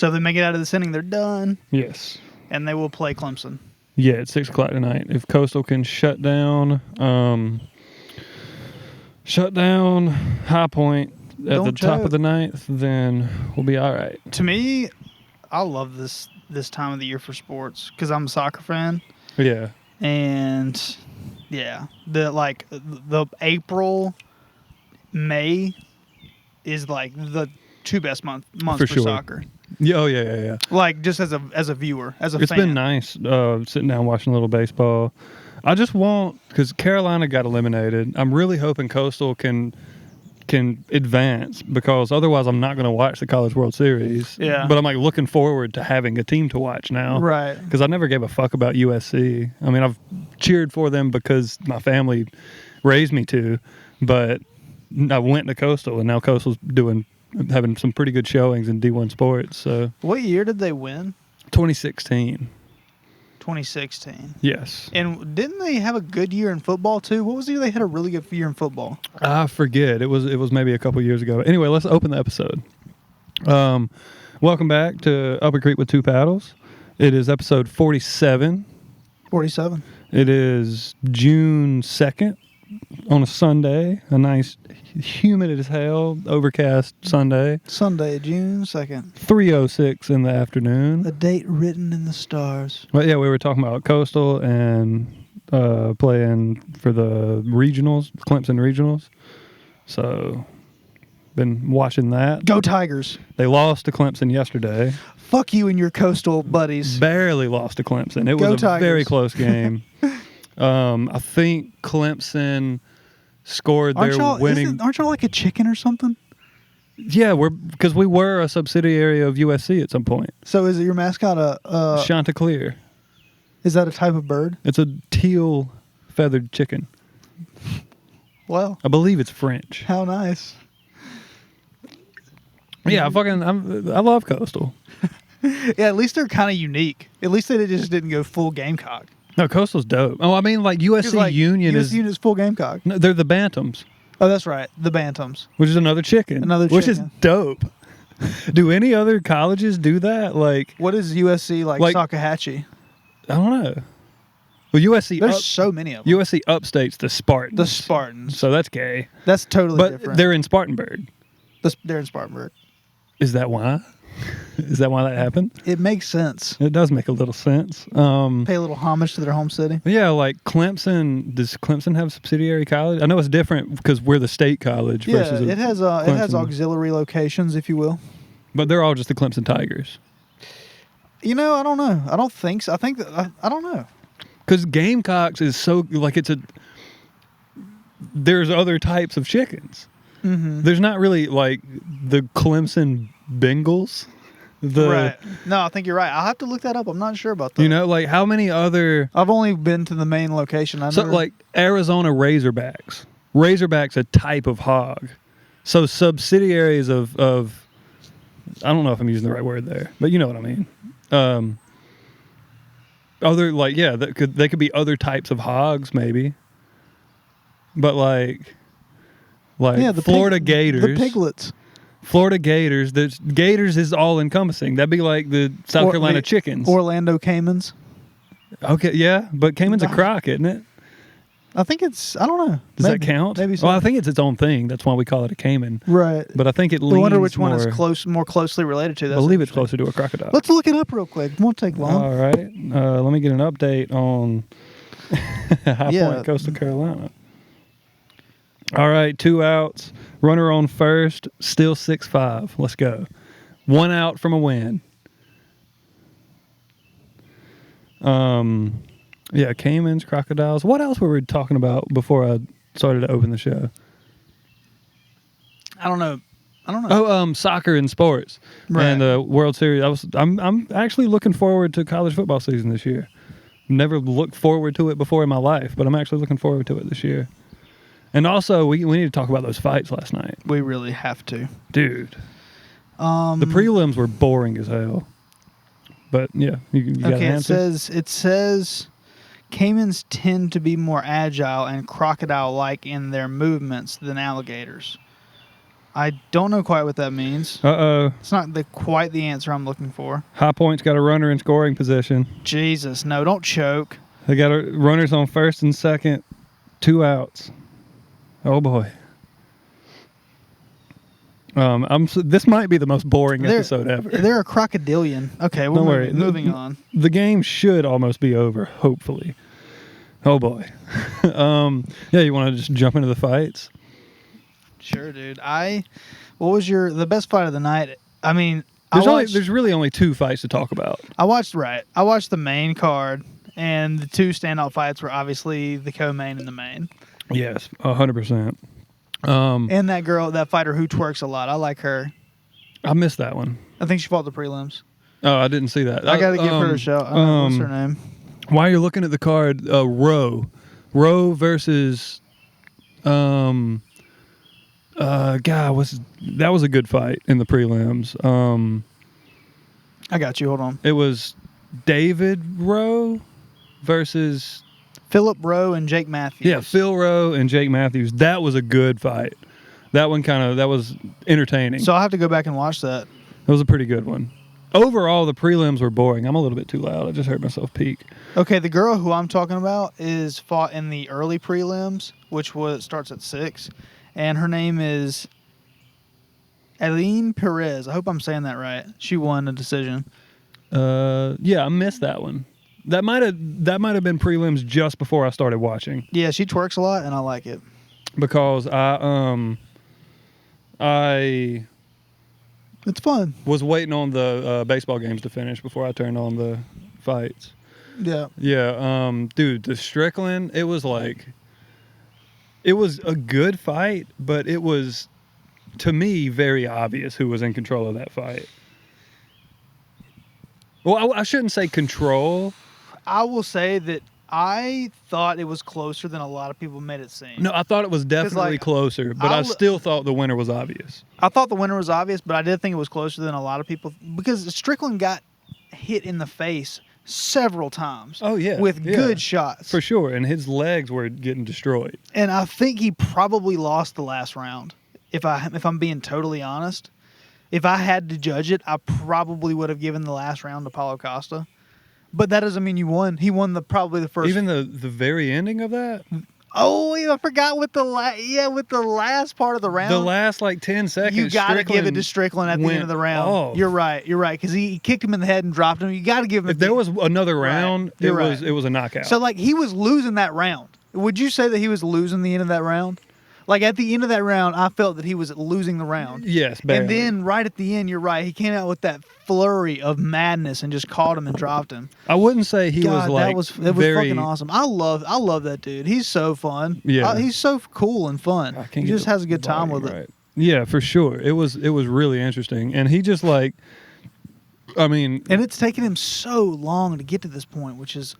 So if they make it out of this inning, they're done. Yes. And they will play Clemson. Yeah, it's 6 o'clock tonight. If Coastal can shut down High Point at the top of the ninth, then we'll be all right. To me, I love this time of the year for sports because I'm a soccer fan. Yeah. And yeah, the April, May is like the two best months for sure. soccer. Yeah, oh yeah. Like just as a viewer, as a fan. It's been nice sitting down watching a little baseball. I just want, because Carolina got eliminated, I'm really hoping Coastal can advance, because otherwise I'm not going to watch the College World Series. Yeah. But I'm like looking forward to having a team to watch now. Right. Because I never gave a fuck about USC. I mean, I've cheered for them because my family raised me to, but I went to Coastal, and now Coastal's having some pretty good showings in D1 sports. So what year did they win? 2016. 2016. Yes. And didn't they have a good year in football too? What was the year they had a really good year in football? I forget. It was maybe a couple years ago. Anyway, let's open the episode. Welcome back to Upacreek with Two Paddles. It is episode 47. 47. It is June 2nd on a Sunday. A nice, humid as hell, overcast Sunday. Sunday, June 2nd. 3:06 in the afternoon. A date written in the stars. Well, yeah, we were talking about Coastal and playing for the regionals, Clemson regionals. So, been watching that. Go Tigers. They lost to Clemson yesterday. Fuck you and your Coastal buddies. Barely lost to Clemson. It Go was a Tigers. very close game. I think Clemson scored their winning. Aren't y'all like a chicken or something? Yeah, because we were a subsidiary of USC at some point. So is it your mascot a Chanticleer. Is that a type of bird? It's a teal feathered chicken. Well, I believe it's French. how nice. Yeah, I love Coastal. Yeah, at least they're kind of unique. At least they just didn't go full Gamecock. No, Coastal's dope. Oh, I mean, like USC Union USC Union is full Gamecock. No, they're the Bantams. Oh, that's right. The Bantams. Which is another chicken. Which is dope. Do any other colleges do that? Like, what is USC like Salkehatchie? I don't know. Well, USC. There's so many of them. USC upstates the Spartans. The Spartans. So that's gay. That's totally different. But they're in Spartanburg. They're in Spartanburg. Is that why? Is that why that happened? It makes sense. It does make a little sense. Pay a little homage to their home city. Yeah, like Clemson. Does Clemson have subsidiary college? I know it's different because we're the state college. Yeah, versus it has auxiliary locations, if you will. But they're all just the Clemson Tigers. You know, I don't know. I don't think so. I don't know. Because Gamecocks is so like there's other types of chickens. Mm-hmm. There's not really like the Clemson Bengals. Right. No, I think you're right. I'll have to look that up. I'm not sure about that. You know, like how many other... I've only been to the main location. Like Arizona Razorbacks. Razorback's a type of hog. So subsidiaries of I don't know if I'm using the right word there, but you know what I mean. Other like they could be other types of hogs maybe. But like the Florida Gators. The piglets. Florida Gators. The Gators is all encompassing. That'd be like the South Carolina chickens. Orlando Caymans. Okay, yeah, but Cayman's a croc, isn't it? I think it's. I don't know. Does that count? Maybe so. Well, I think it's its own thing. That's why we call it a Cayman. Right. But I think it leans I wonder which one more, is more closely related to. I believe it's closer to a crocodile. Let's look it up real quick. It won't take long. All right. Let me get an update on High Point, Coastal Carolina. All right, 2 outs. Runner on first. Still 6-5. Let's go. 1 out from a win. Yeah, Caymans, crocodiles. What else were we talking about before I started to open the show? I don't know. Oh, soccer and sports, right. And the World Series. I'm actually looking forward to college football season this year. Never looked forward to it before in my life, but I'm actually looking forward to it this year. And also, we need to talk about those fights last night. We really have to, dude. The prelims were boring as hell. But yeah, you got an answer? It says caimans tend to be more agile and crocodile-like in their movements than alligators. I don't know quite what that means. Uh-oh. It's not quite the answer I'm looking for. High Point's got a runner in scoring position. Jesus, no, don't choke. They got runners on first and second, 2 outs. Oh boy. This might be the most boring episode ever. They're a crocodilian. Okay, we're moving on. The game should almost be over, hopefully. Oh boy. Yeah, you want to just jump into the fights? Sure, dude. What was the best fight of the night? I mean, there's really only 2 fights to talk about. I watched the main card, and the 2 standout fights were obviously the co-main and the main. Yes, 100%. And that fighter who twerks a lot. I like her. I missed that one. I think she fought the prelims. Oh, I didn't see that. I got to give her a shout. What's her name? While you're looking at the card, Rowe versus, God, that was a good fight in the prelims. I got you. Hold on. It was David Rowe versus Philip Rowe and Jake Matthews. Yeah, Phil Rowe and Jake Matthews. That was a good fight. That was entertaining. So I'll have to go back and watch that. It was a pretty good one. Overall, the prelims were boring. I'm a little bit too loud. I just heard myself peak. Okay, the girl who I'm talking about is fought in the early prelims, which starts at 6, and her name is Eileen Perez. I hope I'm saying that right. She won a decision. Yeah, I missed that one. That might have been prelims just before I started watching. Yeah, she twerks a lot, and I like it because it's fun. Was waiting on the baseball games to finish before I turned on the fights. Yeah. Yeah. Dude, the Strickland, it was a good fight, but it was, to me, very obvious who was in control of that fight. Well, I shouldn't say control. I will say that I thought it was closer than a lot of people made it seem. No, I thought it was definitely closer, but I still thought the winner was obvious. I thought the winner was obvious, but I did think it was closer than a lot of people because Strickland got hit in the face several times. Oh, yeah. With good shots. For sure, and his legs were getting destroyed. And I think he probably lost the last round, if I'm being totally honest. If I had to judge it, I probably would have given the last round to Paulo Costa. But that doesn't mean you won. He won probably the first. Even the very ending of that? Oh, yeah, I forgot with the last part of the round. The last 10 seconds. You got to give it to Strickland at the end of the round. Off. You're right, because he kicked him in the head and dropped him. You got to give him. If there was another round, right. it was a knockout. So he was losing that round. Would you say that he was losing the end of that round? At the end of that round, I felt that he was losing the round. Yes, barely. And then right at the end, you're right. He came out with that flurry of madness and just caught him and dropped him. I wouldn't say he was that was fucking awesome. I love that dude. He's so fun. Yeah, he's so cool and fun. He just has a good time with it. Yeah, for sure. It was really interesting, and he just and it's taken him so long to get to this point, which is.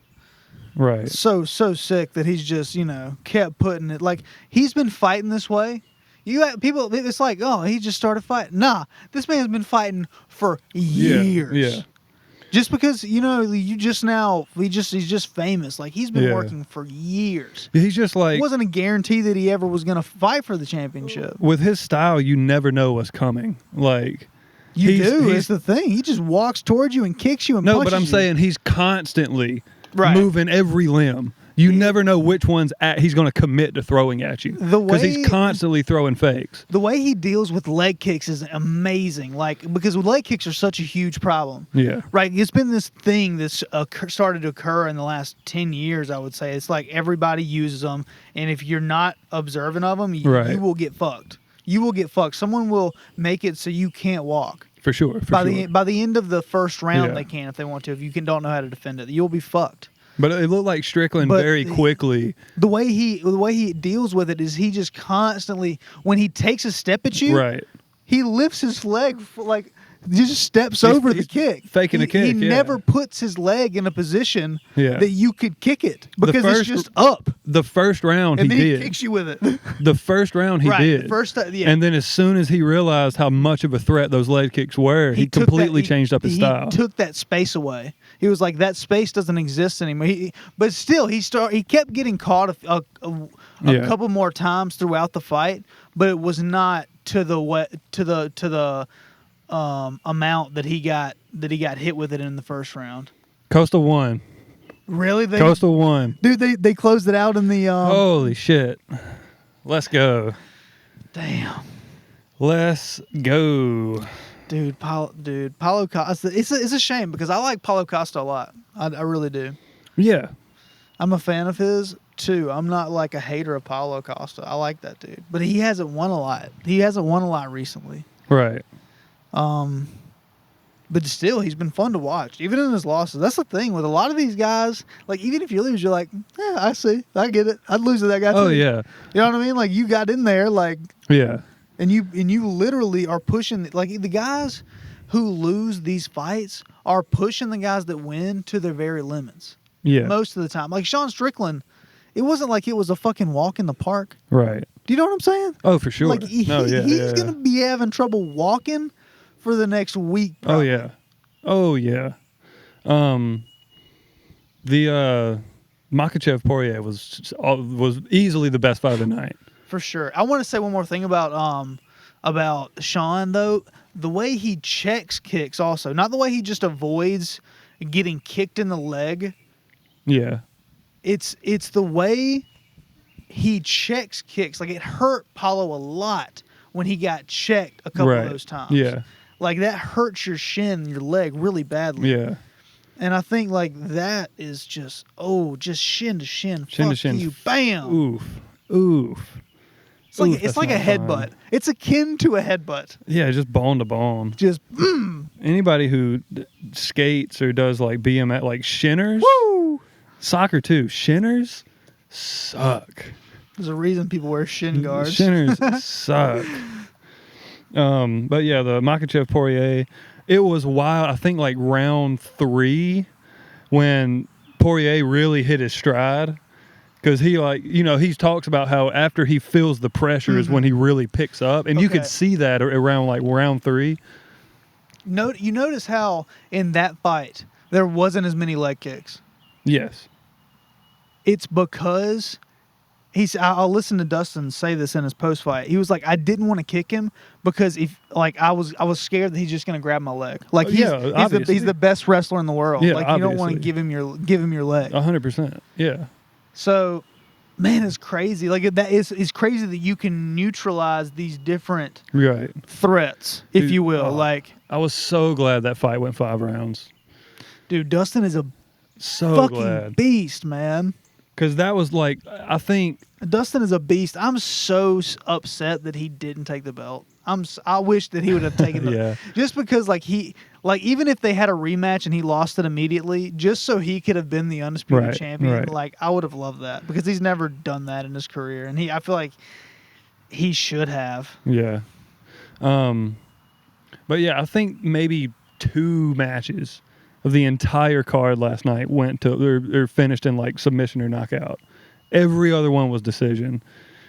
Right. So sick that he's just, kept putting it. He's been fighting this way. You have people, it's he just started fighting. Nah, this man's been fighting for years. Yeah. Just because, he's just famous. He's been working for years. He's just it wasn't a guarantee that he ever was going to fight for the championship. With his style, you never know what's coming. It's the thing. He just walks towards you and kicks you and punches you. No, but I'm saying he's constantly moving every limb. You never know which one's he's going to commit to throwing at you because he's constantly throwing fakes. The way he deals with leg kicks is amazing. Because leg kicks are such a huge problem. Yeah. Right. It's been this thing that's started to occur in the last 10 years, I would say. It's everybody uses them. And if you're not observant of them, you will get fucked. You will get fucked. Someone will make it so you can't walk. For sure. By the end of the first round, they can if they want to. If you don't know how to defend it, you'll be fucked. But it looked like Strickland very quickly. The way he deals with it is he just constantly, when he takes a step at you, right, he lifts his leg He just steps over the kick. Faking a kick. He never puts his leg in a position that you could kick it because it's just up. The first round and he then did. He kicks you with it. The first round he did. The first, And then as soon as he realized how much of a threat those leg kicks were, he completely changed up his style. He took that space away. He was like, that space doesn't exist anymore. But still, he kept getting caught a couple more times throughout the fight, but it was not to the amount that he got hit with it in the first round. Coastal won. Really? Coastal won. Dude, they closed it out in the holy shit. Let's go. Damn. Let's go. Dude, Paulo Costa. It's a shame because I like Paulo Costa a lot. I really do. Yeah. I'm a fan of his too. I'm not like a hater of Paulo Costa. I like that dude. But he hasn't won a lot. He hasn't won a lot recently. Right. But still, he's been fun to watch, even in his losses. That's the thing with a lot of these guys. Like, even if you lose, you're like, yeah, I see. I get it. I'd lose to that guy too. Oh, yeah. You know what I mean? Like, you got in there, like... Yeah. And you literally are pushing... Like, the guys who lose these fights are pushing the guys that win to their very limits. Yeah. Most of the time. Like, Sean Strickland, it wasn't like it was a fucking walk in the park. Right. Do you know what I'm saying? Oh, for sure. Like, he's going to be having trouble walking for the next week. Probably. Oh yeah. The Makhachev Poirier was easily the best fight of the night. For sure. I want to say one more thing about Sean though. The way he checks kicks also, not the way he just avoids getting kicked in the leg. Yeah. It's the way he checks kicks. Like, it hurt Paulo a lot when he got checked a couple of those times. Yeah. Like, that hurts your shin, your leg really badly. Yeah. And I think, like, that is just shin to shin. Shin Fuck to shin. you. Bam. Oof. It's like a headbutt. It's akin to a headbutt. Yeah, just bone to bone. Just, Anybody who skates or does, like, BMX, like, shinners. Woo! Soccer, too. Shinners suck. There's a reason people wear shin guards. Shinners suck. But yeah, the Makhachev Poirier, it was wild. I think like round 3 when Poirier really hit his stride, because he talks about how after he feels the pressure is when he really picks up, and you could see that around like round 3. You notice how in that fight there wasn't as many leg kicks. Yes. It's because I'll listen to Dustin say this in his post fight. He was like, I didn't want to kick him because I was scared that he's just gonna grab my leg. Like he's the best wrestler in the world. Yeah, like you don't want to give him your leg. 100%. Yeah. So, man, it's crazy. Like it's crazy that you can neutralize these different threats, if you will. Like, I was so glad that fight went 5 rounds. Dude, Dustin is a fucking beast, man. Because that was like, I think Dustin is a beast. I'm so upset that he didn't take the belt. I wish that he would have taken the just because even if they had a rematch and he lost it immediately, just so he could have been the undisputed champion, like I would have loved that, because he's never done that in his career, and I feel like he should have. Yeah. But yeah, I think maybe 2 matches of the entire card last night went to or finished in like submission or knockout. Every other one was decision.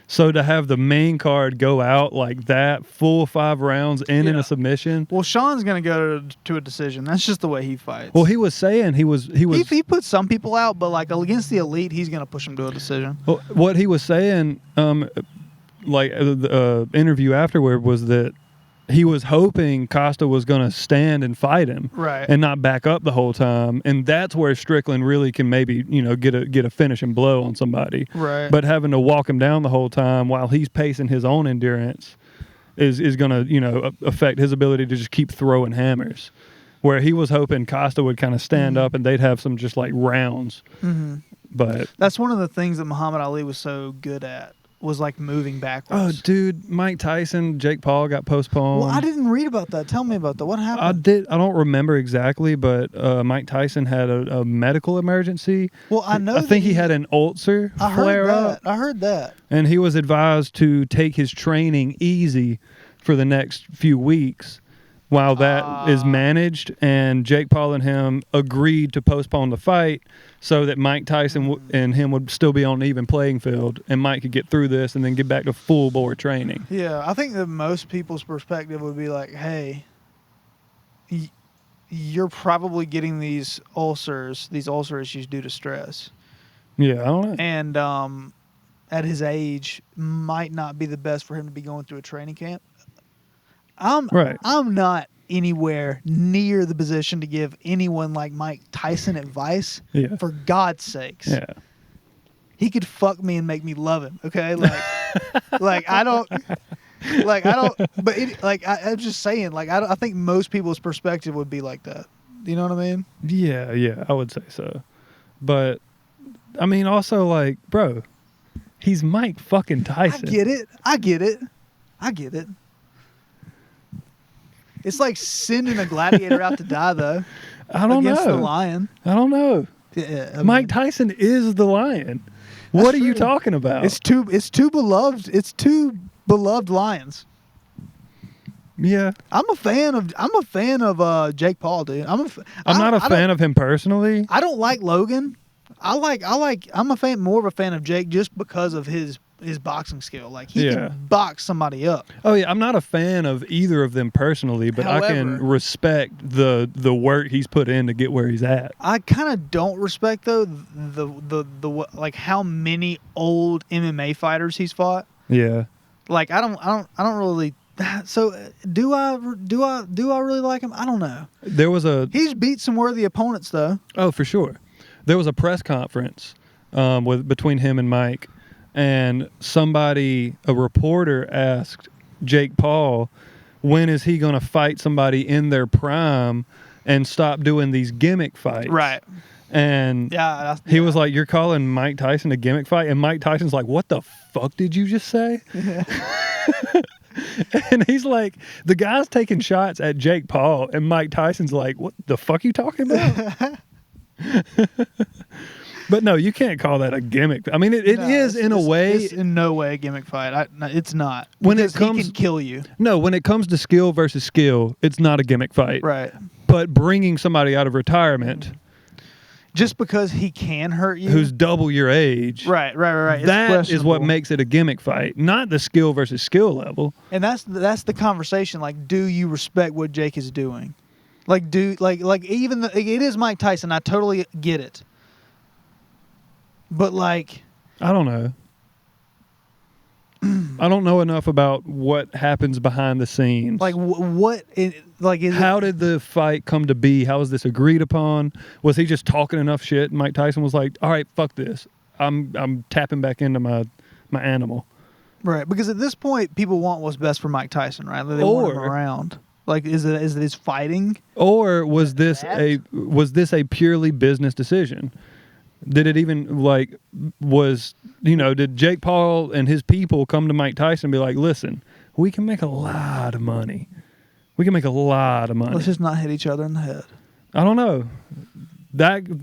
So to have the main card go out like that, full 5 rounds in a submission. Well, Sean's gonna go to a decision. That's just the way he fights. Well, he was saying he put some people out, but like against the elite, he's gonna push them to a decision. Well, what he was saying, the interview afterward, was that he was hoping Costa was going to stand and fight him, and not back up the whole time, and that's where Strickland really can maybe get a finishing blow on somebody. Right. But having to walk him down the whole time while he's pacing his own endurance is going to affect his ability to just keep throwing hammers. Where he was hoping Costa would kind of stand up and they'd have some just like rounds. Mm-hmm. But that's one of the things that Muhammad Ali was so good at. Was like moving backwards. Oh, dude, Mike Tyson, Jake Paul got postponed. Well, I didn't read about that. Tell me about that. What happened? I don't remember exactly, but Mike Tyson had a medical emergency. Well, I know. I think he had an ulcer flare up. I heard that. And he was advised to take his training easy for the next few weeks while that is managed, and Jake Paul and him agreed to postpone the fight so that Mike Tyson and him would still be on an even playing field, and Mike could get through this and then get back to full bore training. Yeah, I think that most people's perspective would be like, hey, you're probably getting these ulcer issues due to stress. Yeah, I don't know. And at his age, might not be the best for him to be going through a training camp. I'm not anywhere near the position to give anyone like Mike Tyson advice. Yeah. For God's sakes. Yeah. He could fuck me and make me love him. Okay, like I don't. But I'm just saying. Like I think most people's perspective would be like that. You know what I mean? Yeah, I would say so. But I mean, also like, bro, he's Mike fucking Tyson. I get it. It's like sending a gladiator out to die, though. I don't know. Against the lion. I don't know. Yeah, Mike Tyson is the lion. What are you talking about? It's two beloved lions. Yeah. I'm a fan of Jake Paul, dude. I'm not a fan of him personally. I don't like Logan. I'm more of a fan of Jake just because of his boxing skill. Like he can box somebody up. Oh yeah, I'm not a fan of either of them personally, but I can respect the work he's put in to get where he's at. I kind of don't respect though the like how many old MMA fighters he's fought. Yeah. Like I don't really. So do I really like him? I don't know. He's beat some worthy opponents though. Oh, for sure. There was a press conference between him and Mike, and a reporter asked Jake Paul, when is he going to fight somebody in their prime and stop doing these gimmick fights? Right. And he was like, you're calling Mike Tyson a gimmick fight? And Mike Tyson's like, what the fuck did you just say? And he's like, the guy's taking shots at Jake Paul, and Mike Tyson's like, what the fuck you talking about? But no, you can't call that a gimmick. I mean, it is in a way. It's in no way a gimmick fight. It's not. When because it comes, he can kill you. No, when it comes to skill versus skill, it's not a gimmick fight. Right. But bringing somebody out of retirement, just because he can hurt you, who's double your age, right. That is what makes it a gimmick fight, not the skill versus skill level. And that's the conversation. Like, do you respect what Jake is doing? Like, even it is Mike Tyson. I totally get it. But like, I don't know. I don't know enough about what happens behind the scenes. Like how did the fight come to be? How was this agreed upon? Was he just talking enough shit? And Mike Tyson was like, "All right, fuck this. I'm tapping back into my animal." Right, because at this point, people want what's best for Mike Tyson, right? They want him around. Like, is it fighting, or was this a purely business decision? Did it even did Jake Paul and his people come to Mike Tyson and be like, listen, we can make a lot of money. Let's just not hit each other in the head. I don't know.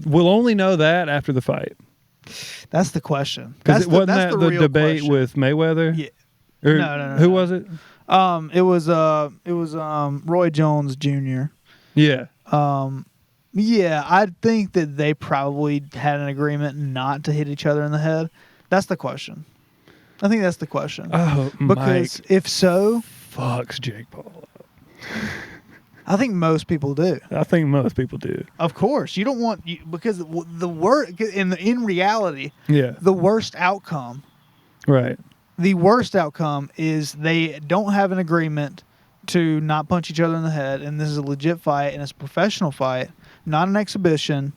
We'll only know that after the fight. That's the question. Because wasn't that the debate question with Mayweather? Yeah. No. Who was it? It was Roy Jones Jr. Yeah. Yeah, I think that they probably had an agreement not to hit each other in the head. That's the question. I think that's the question. Oh, because Mike if so, fucks Jake Paul up. I think most people do. Of course, you don't want because the word in reality, the worst outcome, right? The worst outcome is they don't have an agreement to not punch each other in the head, and this is a legit fight, and it's a professional fight, not an exhibition,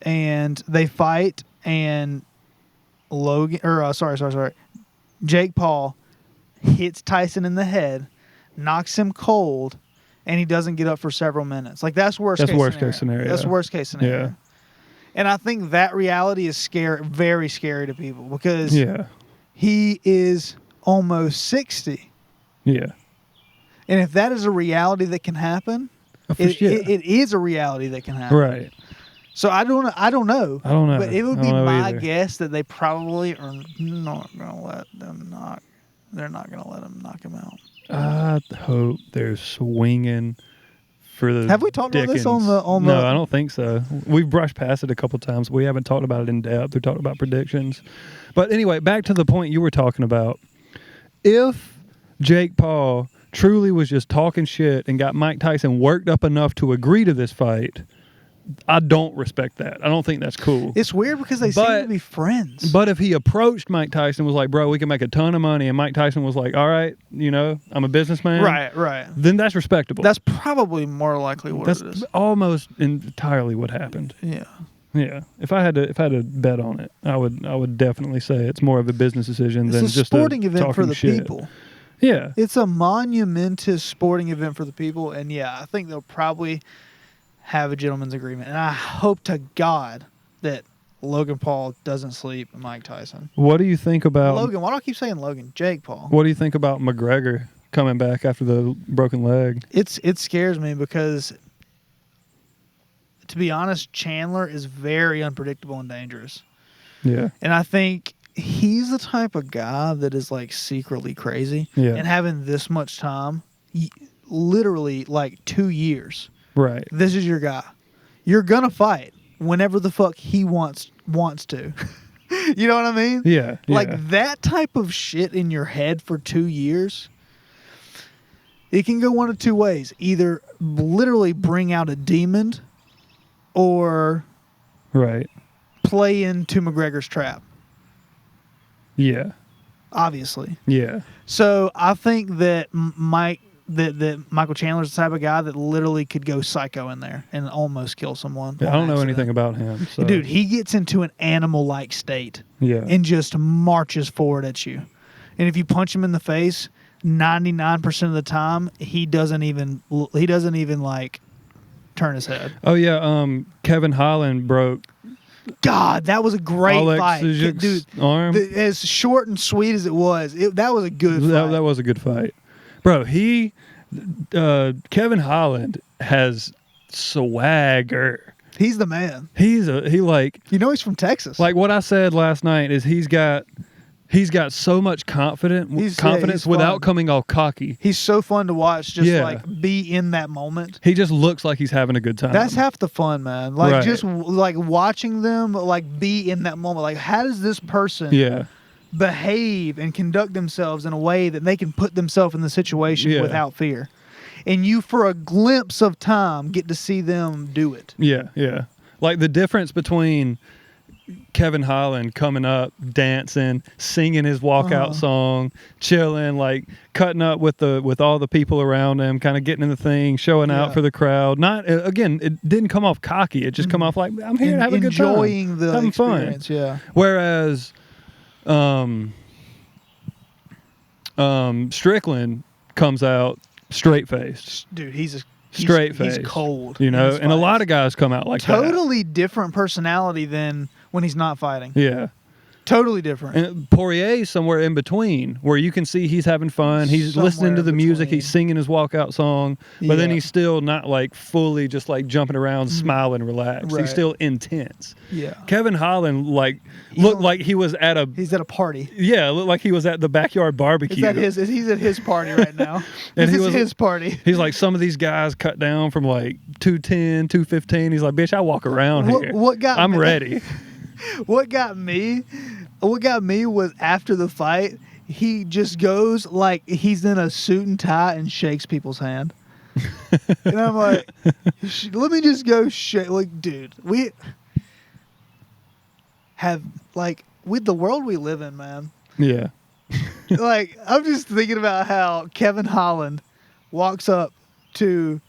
and they fight, and Jake Paul hits Tyson in the head, knocks him cold, and he doesn't get up for several minutes. Like, that's worst case scenario. That's worst case scenario. Yeah. And I think that reality is very scary to people because he is almost 60. Yeah. And if that is a reality that can happen, it is a reality that can happen. Right. So I don't know. I don't know. But it would be my guess that they probably are not going to let them knock. They're not going to let him knock him out. I hope they're swinging for the Have we talked about this on the No, I don't think so. We've brushed past it a couple times. We haven't talked about it in depth. We talked about predictions. But anyway, back to the point you were talking about. If Jake Paul truly was just talking shit and got Mike Tyson worked up enough to agree to this fight, I don't respect that. I don't think that's cool. It's weird because they seem to be friends. But if he approached Mike Tyson and was like, bro, we can make a ton of money, and Mike Tyson was like, all right, I'm a businessman. Right. Then that's respectable. That's probably more likely what it is. That's almost entirely what happened. Yeah. Yeah. If I had to bet on it, I would definitely say it's more of a business decision than just a sporting event for the shit. people. Yeah. It's a monumentous sporting event for the people, and yeah, I think they'll probably have a gentleman's agreement. And I hope to God that Logan Paul doesn't sleep with Mike Tyson. What do you think about Logan? Why do I keep saying Logan? Jake Paul. What do you think about McGregor coming back after the broken leg? It scares me because, to be honest, Chandler is very unpredictable and dangerous. Yeah. And I think he's the type of guy that is like secretly crazy. Yeah. And having this much time, literally like 2 years. Right. This is your guy. You're gonna fight whenever the fuck he wants to. You know what I mean? Yeah. Like that type of shit in your head for 2 years. It can go one of two ways. Either literally bring out a demon or play into McGregor's trap. Yeah. Obviously. Yeah. So I think that Michael Chandler's the type of guy that literally could go psycho in there and almost kill someone. Yeah, I don't know anything about him. So. Dude, he gets into an animal-like state and just marches forward at you. And if you punch him in the face, 99% of the time, he doesn't even like turn his head. Oh yeah, Kevin Holland broke. God, that was a great fight, dude. Arm. As short and sweet as it was, that was a good fight. That was a good fight. Bro, Kevin Holland has swagger. He's the man. He's from Texas. Like what I said last night is he's got so much confidence without coming all cocky. He's so fun to watch. Just like be in that moment. He just looks like he's having a good time. That's half the fun, man. Like just like watching them like be in that moment. Like how does this person behave and conduct themselves in a way that they can put themselves in the situation without fear? And you, for a glimpse of time, get to see them do it. Yeah, yeah. Like the difference between Kevin Holland coming up, dancing, singing his walkout song, chilling, like cutting up with all the people around him, kind of getting in the thing, showing out for the crowd. Not again, it didn't come off cocky. It just come off like I'm here to have a good time, enjoying the having experience. Fun. Yeah. Whereas, Strickland comes out straight faced. Dude, he's straight face. He's cold. And a lot of guys come out like totally different personality than when he's not fighting. Yeah. Totally different. And Poirier's somewhere in between where you can see he's having fun. He's listening to the music. He's singing his walkout song. But then he's still not like fully just like jumping around, smiling, relaxed. Right. He's still intense. Yeah. Kevin Holland looked like he was at a... He's at a party. Yeah, looked like he was at the backyard barbecue. He's at his party right now. And this is his party. He's like, some of these guys cut down from like 210, 215. He's like, bitch, I walk around here. I'm ready. What got me was after the fight, he just goes like he's in a suit and tie and shakes people's hand. And I'm like, let me just go shake. Like, dude, we have like with the world we live in, man. Yeah. Like, I'm just thinking about how Kevin Holland walks up to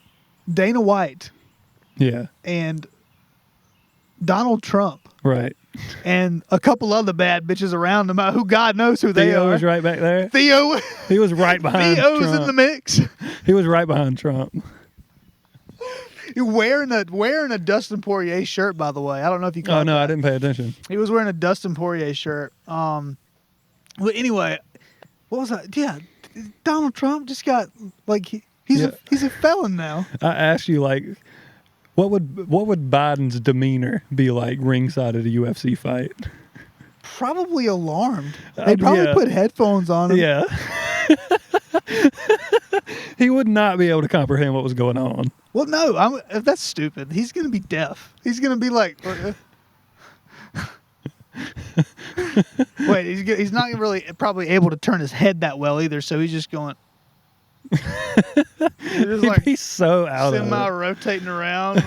Dana White. Yeah. And Donald Trump. Right. And a couple other bad bitches around him, who God knows who they are. Theo was right back there. Theo. He was right behind Theo's Trump. in the mix. He was right behind Trump. Wearing a Dustin Poirier shirt, by the way. I don't know if you caught that. I didn't pay attention. He was wearing a Dustin Poirier shirt. But anyway, what was that? Yeah, Donald Trump just got, like, he's a felon now. I asked you, like, what would Biden's demeanor be like ringside at a UFC fight? Probably alarmed. They probably put headphones on him. Yeah. He would not be able to comprehend what was going on. Well, no, that's stupid. He's gonna be deaf. He's gonna be like, wait, he's not really probably able to turn his head that well either. So he's just going. Just He'd be so out of it. Semi-rotating around.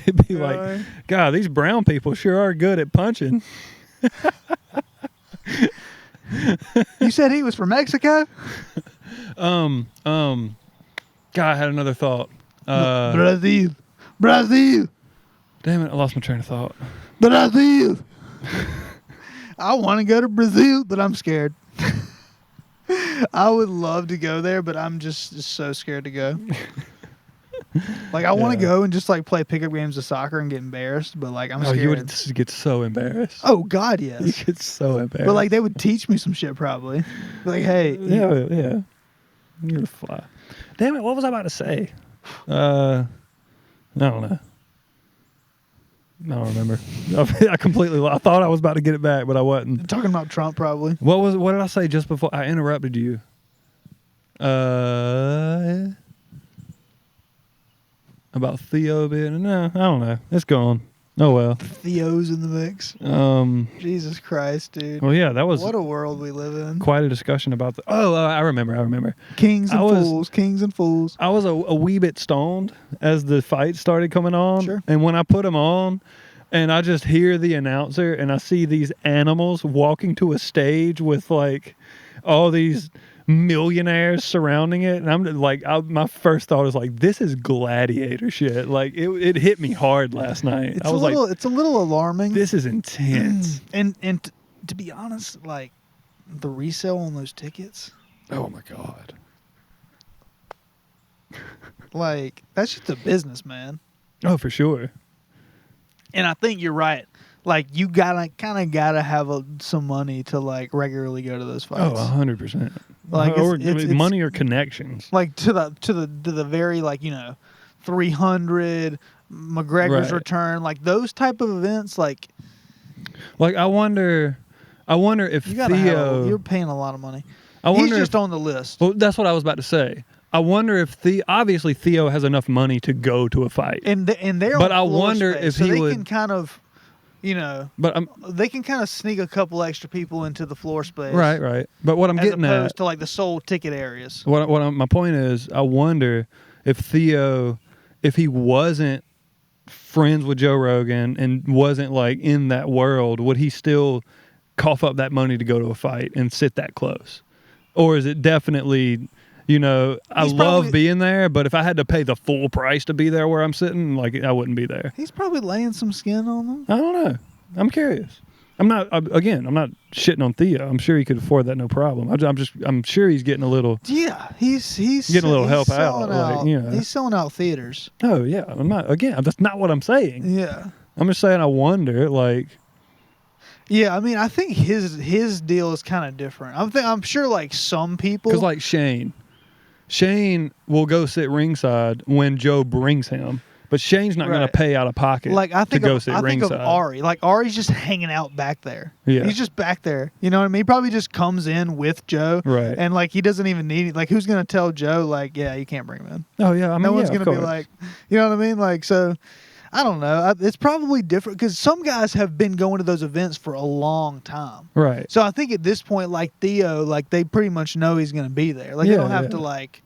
He'd be like, God, these brown people sure are good at punching. You said he was from Mexico? God, I had another thought. Brazil. Damn it, I lost my train of thought. Brazil. I want to go to Brazil, but I'm scared. I would love to go there, but I'm just so scared to go. Like, I want to go and just like play pickup games of soccer and get embarrassed, but like I'm scared. You would just get so embarrassed. Oh God, yes. You get so embarrassed. But like they would teach me some shit probably. Like, hey, yeah, you're the fly. Damn it, what was I about to say? I don't know. I don't remember. I completely. I thought I was about to get it back, but I wasn't. Talking about Trump, probably. What did I say just before I interrupted you? About Theo being no, I don't know. It's gone. Oh well. Theo's in the mix. Jesus Christ, dude. Well, yeah, that was what a world we live in. Quite a discussion about the. I remember. Kings and fools. I was a wee bit stoned as the fight started coming on, sure. And when I put them on, and I just hear the announcer, and I see these animals walking to a stage with like all these millionaires surrounding it, and I'm like, my first thought is like, this is gladiator shit. Like it hit me hard last night. It's a little alarming. This is intense. And to be honest, like the resale on those tickets. Oh my God. Like that's just a business, man. Oh, for sure. And I think you're right. Like you gotta have some money to like regularly go to those fights. Oh, 100%. Like it's money or connections. Like to the very like 300 McGregor's return, like those type of events. Like I wonder if Theo. You're paying a lot of money. He's just on the list. Well, that's what I was about to say. I wonder if obviously Theo has enough money to go to a fight, and they're. But on I wonder space, if so he they would. Can kind of. But they can kind of sneak a couple extra people into the floor space. Right. But what I'm getting at, as opposed to like the sold ticket areas. My point is, I wonder if Theo, if he wasn't friends with Joe Rogan and wasn't like in that world, would he still cough up that money to go to a fight and sit that close? Or is it definitely, I love being there, but if I had to pay the full price to be there where I'm sitting, like I wouldn't be there. He's probably laying some skin on them. I don't know. I'm curious. I'm not shitting on Theo. I'm sure he could afford that no problem. I'm sure he's getting a little. Yeah, he's getting a little help out. Like, he's selling out theaters. Oh yeah, that's not what I'm saying. Yeah, I'm just saying I wonder like. Yeah, I mean, I think his deal is kind of different. I'm sure like some people, because like Shane will go sit ringside when Joe brings him, but Shane's not going to pay out of pocket. Like I think to go sit ringside. I think of Ari. Like Ari's just hanging out back there. Yeah, he's just back there. You know what I mean? He probably just comes in with Joe, right? And like he doesn't even need it. Like who's going to tell Joe like, yeah, you can't bring him in? Oh yeah, I mean, no one's going to be like, you know what I mean? Like so. I don't know. It's probably different because some guys have been going to those events for a long time. Right. So I think at this point, like Theo, like they pretty much know he's going to be there. Like they don't have to like,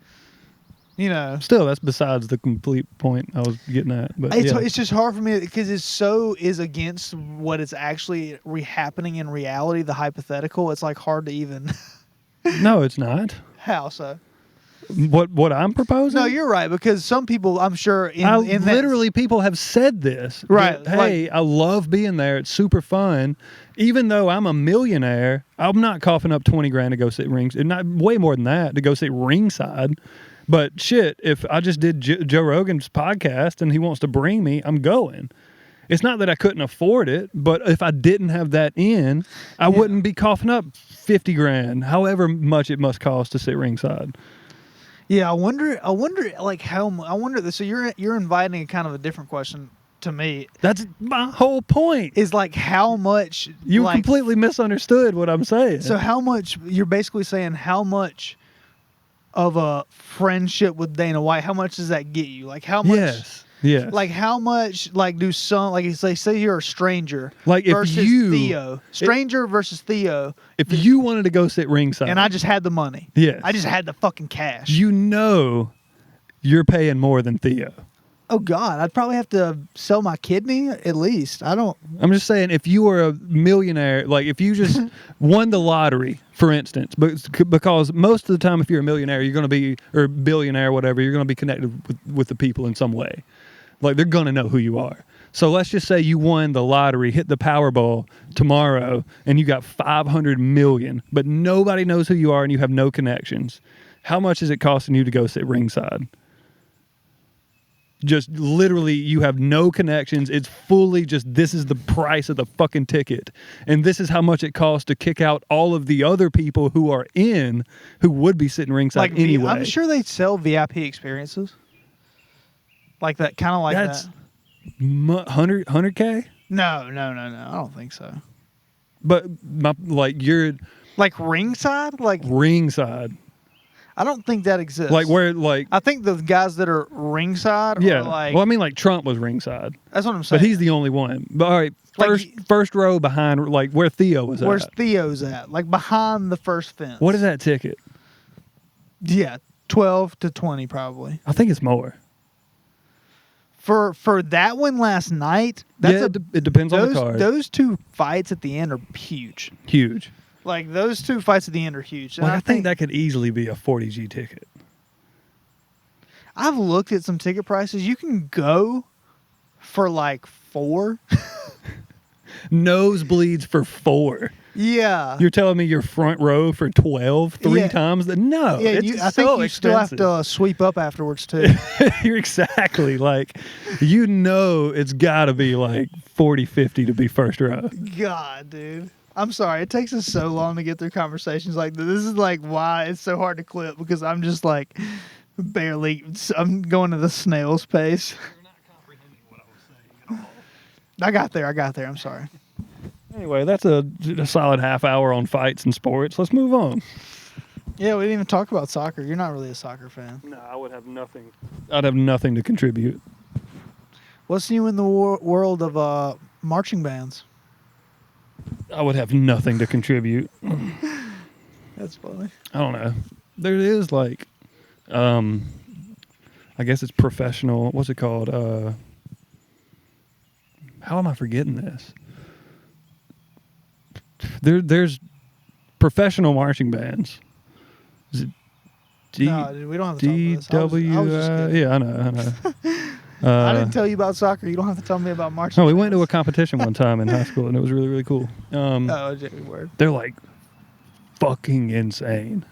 Still, that's besides the complete point I was getting at. But it's just hard for me because it is against what is actually happening in reality, the hypothetical. It's like hard to even. No, it's not. How so? What I'm proposing? No, you're right because some people, I'm sure, literally people have said this. Right. Hey, I love being there. It's super fun. Even though I'm a millionaire, I'm not coughing up $20,000 to go sit not way more than that to go sit ringside. But shit, if I just did Joe Rogan's podcast and he wants to bring me, I'm going. It's not that I couldn't afford it, but if I didn't have that in, I wouldn't be coughing up $50,000, however much it must cost to sit ringside. Yeah, I wonder like how I wonder. So you're inviting a kind of a different question to me. That's my whole point. Is like how much you completely misunderstood what I'm saying. So how much you're basically saying how much of a friendship with Dana White, how much does that get you? Like how much? Yes. Like how much? Like do some like if they say you're a stranger, like if versus Theo, stranger versus Theo. If you wanted to go sit ringside, and I just had the money, yes, I just had the fucking cash. You know, you're paying more than Theo. Oh God, I'd probably have to sell my kidney at least. I'm just saying, if you were a millionaire, like if you just won the lottery, for instance, because most of the time, if you're a millionaire, you're going to be, or billionaire, whatever, you're going to be connected with the people in some way. Like they're going to know who you are. So let's just say you won the lottery, hit the Powerball tomorrow, and you got 500 million, but nobody knows who you are and you have no connections. How much is it costing you to go sit ringside? Just literally, you have no connections. It's fully just, this is the price of the fucking ticket. And this is how much it costs to kick out all of the other people who are in, who would be sitting ringside like anyway. I'm sure they sell VIP experiences. Like that, kind of like That's that. 100K? No. I don't think so. But you're like ringside? Like ringside. I don't think that exists. Like where, like I think the guys that are ringside yeah. are like. Well, I mean, like Trump was ringside. That's what I'm saying. But he's the only one. But all right, first row behind, like where Theo was at. Where's Theo's at? Like behind the first fence. What is that ticket? Yeah, 12 to 20 probably. I think it's more. For that one last night, that's it depends on the card. Those two fights at the end are huge. Huge. Like those two fights at the end are huge. Like, I think that could easily be a 40G ticket. I've looked at some ticket prices. You can go for like 4. Nosebleeds for 4. Yeah. You're telling me you're front row for 12 three times? No. Yeah, I think you expensive. still have to sweep up afterwards too. You're exactly like, it's got to be like 40, 50 to be first row. God, dude. I'm sorry. It takes us so long to get through conversations like this. This is like why it's so hard to clip, because I'm just like I'm going to the snail's pace. You're not comprehending what I was saying at I all. got there. I'm sorry. Anyway, that's a solid half hour on fights and sports. Let's move on. Yeah, we didn't even talk about soccer. You're not really a soccer fan. No, I would have nothing. I'd have nothing to contribute. What's new in the world of marching bands? I would have nothing to contribute. That's funny. I don't know. There is like, I guess it's professional. What's it called? How am I forgetting this? There's professional marching bands. Is it no, dude, we don't have to talk about this. Yeah, I know. I didn't tell you about soccer. You don't have to tell me about marching. No, we went to a competition one time in high school, and it was really, really cool. Word. They're like fucking insane.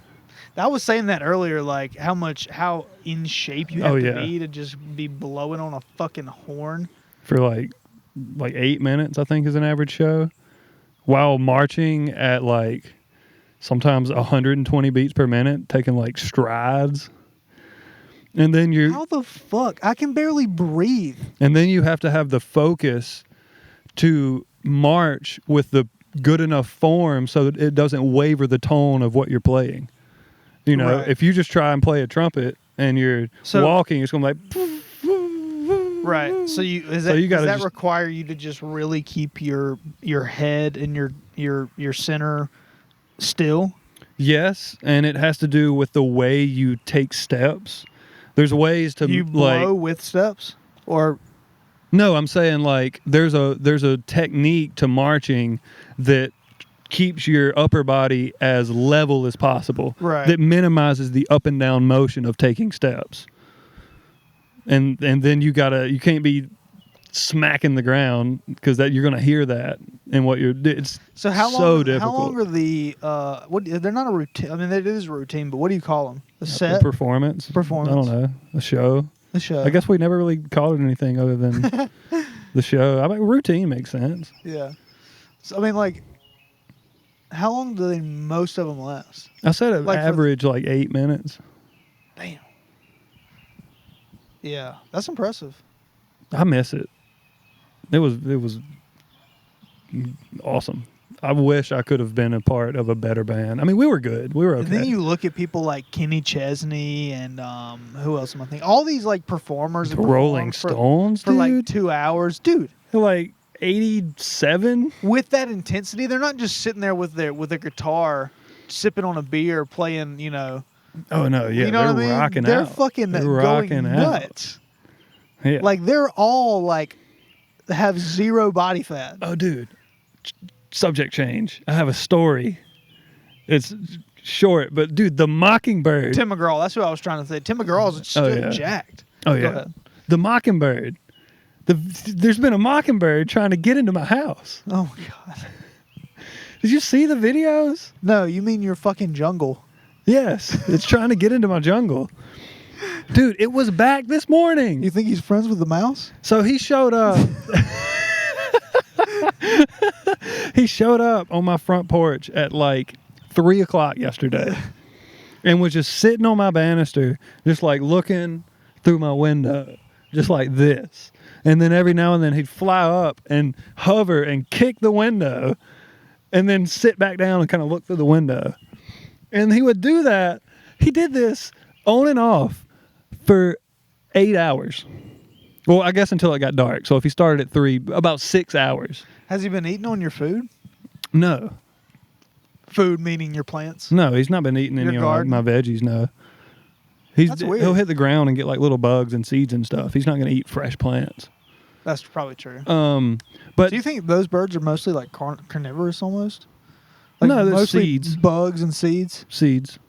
I was saying that earlier, like how in shape you have to be to just be blowing on a fucking horn for like 8 minutes. I think is an average show, while marching at like sometimes 120 beats per minute, taking like strides. And then how the fuck? I can barely breathe. And then you have to have the focus to march with the good enough form so that it doesn't waver the tone of what you're playing. You know, right. If you just try and play a trumpet and you're walking, it's going to be like... Right. So does that require you to just really keep your head and your center still? Yes, and it has to do with the way you take steps. There's ways to blow with steps, or no? I'm saying like there's a technique to marching that keeps your upper body as level as possible. Right. That minimizes the up and down motion of taking steps. And then you can't be smacking the ground because you're gonna hear that and what it's so difficult. How long are the they're not a routine. I mean, it is a routine, but what do you call them? A set? Performance. I don't know. A show. I guess we never really called it anything other than the show. I mean, routine makes sense. Yeah. So I mean, like, how long do most of them last? I said an average like 8 minutes. Damn. Yeah, that's impressive. I miss it. It was awesome. I wish I could have been a part of a better band. I mean, we were good. We were okay. And then you look at people like Kenny Chesney and who else am I thinking? All these like performers, the Rolling Stones, for like 2 hours, dude. They're like 87 with that intensity. They're not just sitting there with their guitar, sipping on a beer, playing. Oh no, yeah, you know what I mean? Rocking they're out. Fucking they're going rocking nuts. Out. Yeah, like they're all like have zero body fat. Oh, dude. Subject change. I have a story. It's short, but dude, the Mockingbird. Tim McGraw. That's what I was trying to say. Tim McGraw's still jacked. Oh yeah. The Mockingbird. There's been a Mockingbird trying to get into my house. Oh my god. Did you see the videos? No, you mean your fucking jungle. Yes, it's trying to get into my jungle. Dude, it was back this morning. You think he's friends with the mouse? So he showed up. He showed up on my front porch at like 3 o'clock yesterday and was just sitting on my banister, just like looking through my window, just like this. And then every now and then he'd fly up and hover and kick the window and then sit back down and kind of look through the window. And he would do that. He did this on and off for 8 hours. Well, I guess until it got dark. So if he started at 3, about 6 hours. Has he been eating on your food? No. Food meaning your plants? No, he's not been eating any of my veggies, no. That's weird. He'll hit the ground and get like little bugs and seeds and stuff. He's not going to eat fresh plants. That's probably true. But do you think those birds are mostly like carnivorous almost? Like no, they're mostly seeds. Bugs and seeds? Seeds.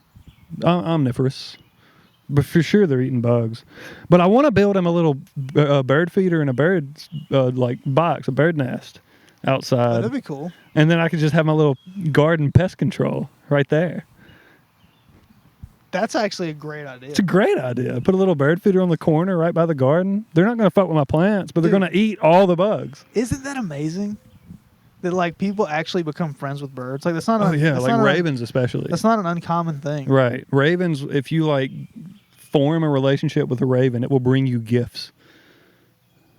Omnivorous. But for sure they're eating bugs. But I want to build him a little bird feeder and a bird like box, a bird nest outside. That'd be cool. And then I could just have my little garden pest control right there. That's actually a great idea. It's a great idea. Put a little bird feeder on the corner right by the garden. They're not going to fuck with my plants, but they're going to eat all the bugs. Isn't that amazing? That like people actually become friends with birds. Like that's not. Like ravens especially. That's not an uncommon thing. Right. Ravens, if you like form a relationship with a raven, it will bring you gifts.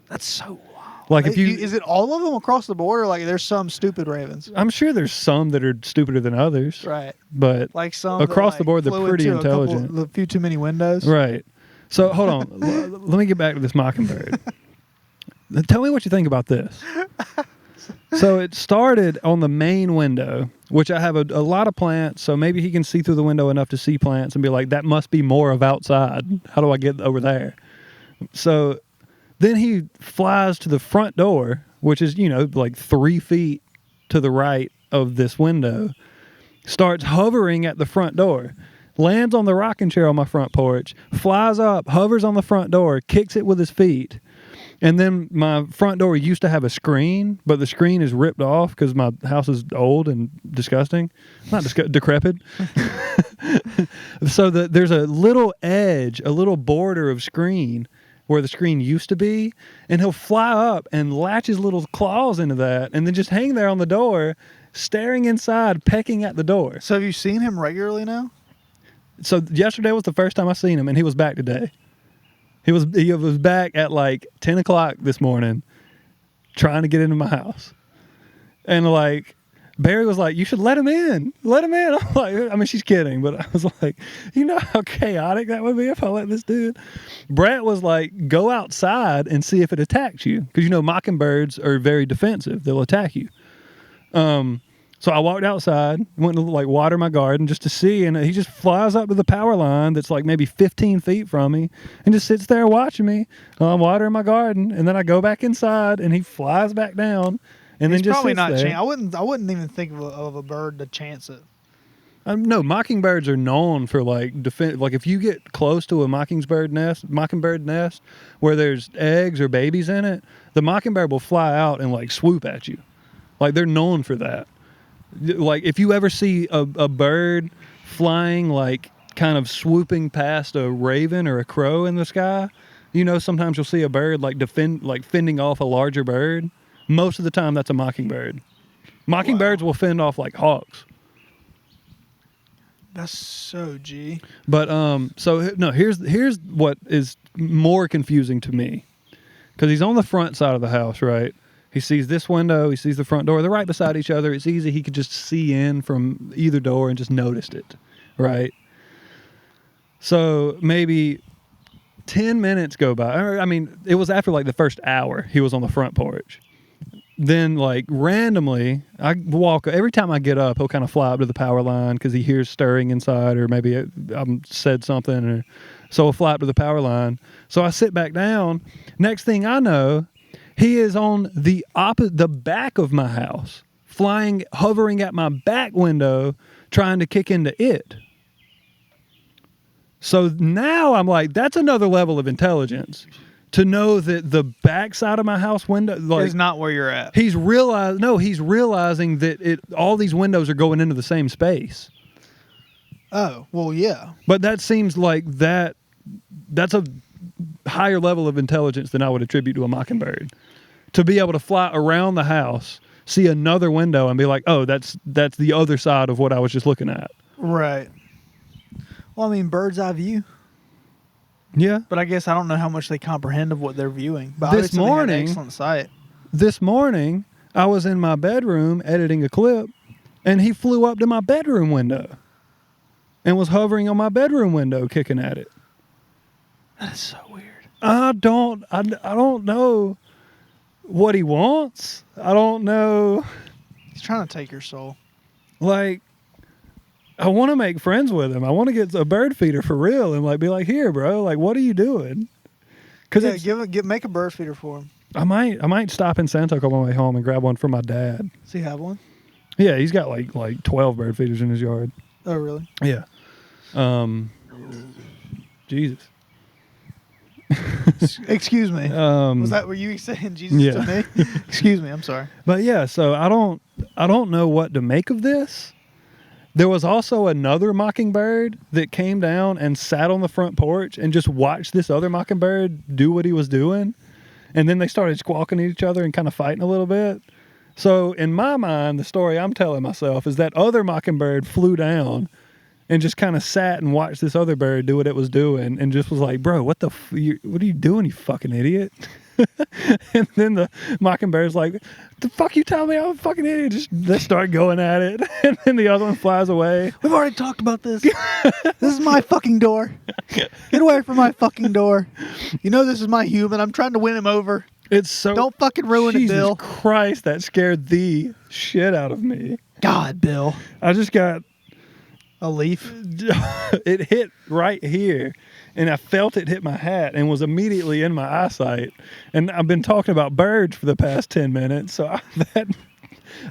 That's so wild. Like if you is it all of them across the board, or like there's some stupid ravens? I'm sure there's some that are stupider than others. Right. But like some across that, the board, they're pretty intelligent. A few too many windows. Right. So hold on. Let me get back to this mockingbird. Tell me what you think about this. So it started on the main window, which I have a lot of plants, so maybe he can see through the window enough to see plants and be like, that must be more of outside. How do I get over there? So then he flies to the front door, which is, like 3 feet to the right of this window, starts hovering at the front door, lands on the rocking chair on my front porch, flies up, hovers on the front door, kicks it with his feet. And then my front door used to have a screen, but the screen is ripped off because my house is old and disgusting. Not decrepit. So there's a little edge, a little border of screen where the screen used to be, and he'll fly up and latch his little claws into that and then just hang there on the door, staring inside, pecking at the door. So have you seen him regularly now? So yesterday was the first time I seen him, and he was back today. He was back at like 10 o'clock this morning trying to get into my house. And like, Barry was like, you should let him in. Let him in. I'm like, I mean, she's kidding, but I was like, you know how chaotic that would be if I let this dude? Brett was like, go outside and see if it attacks you. Because, mockingbirds are very defensive. They'll attack you. So I walked outside, went to like water my garden just to see, and he just flies up to the power line that's like maybe 15 feet from me and just sits there watching me while I'm watering my garden. And then I go back inside and he flies back down and then just probably sits not there. I wouldn't even think of a bird to chance it. No, mockingbirds are known for like defense. Like if you get close to a mockingbird nest where there's eggs or babies in it, the mockingbird will fly out and like swoop at you. Like they're known for that. Like if you ever see a bird flying, like kind of swooping past a raven or a crow in the sky, sometimes you'll see a bird like fending off a larger bird. Most of the time that's a mockingbird. Mockingbirds will fend off like hawks. That's so G. But here's what is more confusing to me. Because he's on the front side of the house, right? He sees this window. He sees the front door. They're right beside each other. It's easy. He could just see in from either door and just noticed it, right? So maybe 10 minutes go by. I mean, it was after like the first hour he was on the front porch. Then, like, randomly, I walk. Every time I get up, he'll kind of fly up to the power line because he hears stirring inside, or maybe I said something, or so he'll fly up to the power line. So I sit back down. Next thing I know, he is on the back of my house, hovering at my back window, trying to kick into it. So now I'm like, that's another level of intelligence. To know that the backside of my house window is not where you're at. He's realizing that all these windows are going into the same space. Oh, well, yeah. But that seems like that's a higher level of intelligence than I would attribute to a mockingbird. To be able to fly around the house, see another window, and be like, oh, that's the other side of what I was just looking at. Right. Well, I mean, bird's eye view. Yeah. But I guess I don't know how much they comprehend of what they're viewing. But this morning, they had excellent sight. This morning, I was in my bedroom editing a clip, and he flew up to my bedroom window and was hovering on my bedroom window, kicking at it. That is so weird. I don't know what he wants. I don't know. He's trying to take your soul. Like, I want to make friends with him. I want to get a bird feeder for real and like be like, here, bro. Like, what are you doing? Because make a bird feeder for him. I might stop in Santok on my way home and grab one for my dad. Does he have one? Yeah, he's got like 12 bird feeders in his yard. Oh, really? Yeah. Jesus. Excuse me. Was that were you saying Jesus to me? Excuse me. I'm sorry. But yeah, so I don't know what to make of this. There was also another mockingbird that came down and sat on the front porch and just watched this other mockingbird do what he was doing. And then they started squawking at each other and kind of fighting a little bit. So in my mind, the story I'm telling myself is that other mockingbird flew down and just kind of sat and watched this other bird do what it was doing and just was like, bro, what are you doing, you fucking idiot? And then the mockingbird's like, the fuck you tell me I'm a fucking idiot? Just let's start going at it. And then the other one flies away. We've already talked about this. This is my fucking door. Get away from my fucking door. You know this is my human. I'm trying to win him over. It's so... Don't fucking ruin it, Bill. Jesus Christ, that scared the shit out of me. God, Bill. I just got... a leaf? It hit right here. And I felt it hit my hat and was immediately in my eyesight. And I've been talking about birds for the past 10 minutes. So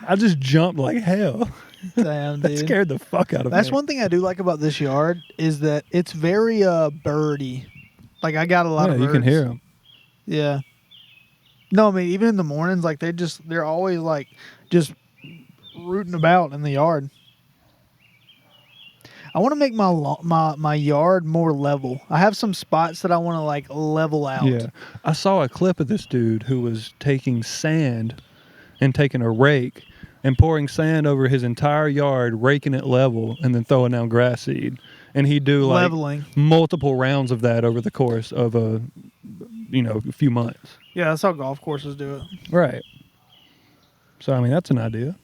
I just jumped like hell. Damn, dude. That scared the fuck out of me. That's one thing I do like about this yard is that it's very birdy. Like, I got a lot of birds. You can hear them. Yeah. No, I mean, even in the mornings, like, they're always, like, just rooting about in the yard. I want to make my yard more level. I have some spots that I want to like level out. Yeah. I saw a clip of this dude who was taking sand and taking a rake and pouring sand over his entire yard, raking it level, and then throwing down grass seed. And he'd do like leveling multiple rounds of that over the course of a few months. Yeah, that's how golf courses do it. Right. So I mean, that's an idea.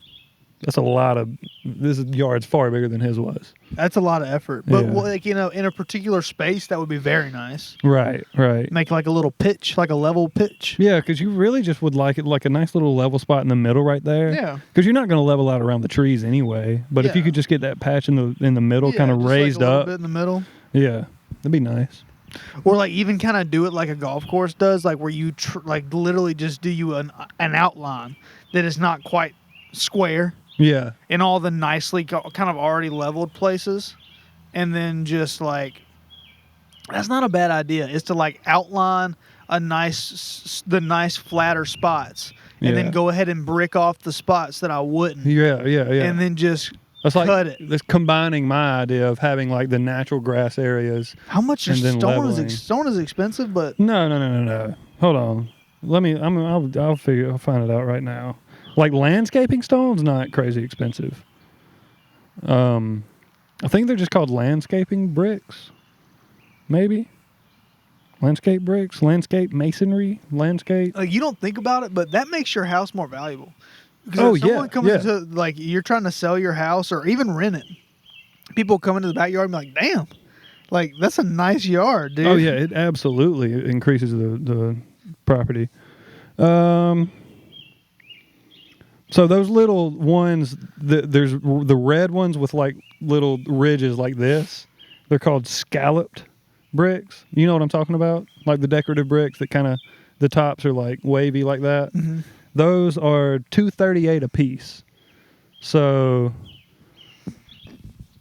That's a lot of... This yard's far bigger than his was. That's a lot of effort. But, like, in a particular space, that would be very nice. Right, right. Make, like, a little pitch, like a level pitch. Yeah, because you really just would like it like a nice little level spot in the middle right there. Yeah. Because you're not going to level out around the trees anyway. But if you could just get that patch in the middle kind of raised like a up. Bit in the middle. Yeah, that'd be nice. Or, like, even kind of do it like a golf course does, like, where you, literally just do you an outline that is not quite square. Yeah. In all the nicely kind of already leveled places. And then just like, that's not a bad idea. Is to like outline the nice flatter spots. And then go ahead and brick off the spots that I wouldn't. Yeah. And then just cut it. That's combining my idea of having like the natural grass areas. How much is stone? Stone is expensive, but... No. Hold on. I'll find it out right now. Like landscaping stone's not crazy expensive. I think they're just called landscaping bricks. Maybe. Landscape bricks, landscape masonry, landscape. Like, you don't think about it, but that makes your house more valuable. Because Oh, if someone yeah, comes yeah. into, like, you're trying to sell your house or even rent it, people come into the backyard and be like, damn, like, that's a nice yard, dude. Oh yeah, it absolutely increases the property. So those little ones, there's the red ones with like little ridges like this. They're called scalloped bricks. You know what I'm talking about? Like the decorative bricks that kind of the tops are like wavy like that. Mm-hmm. Those are $238 a piece. So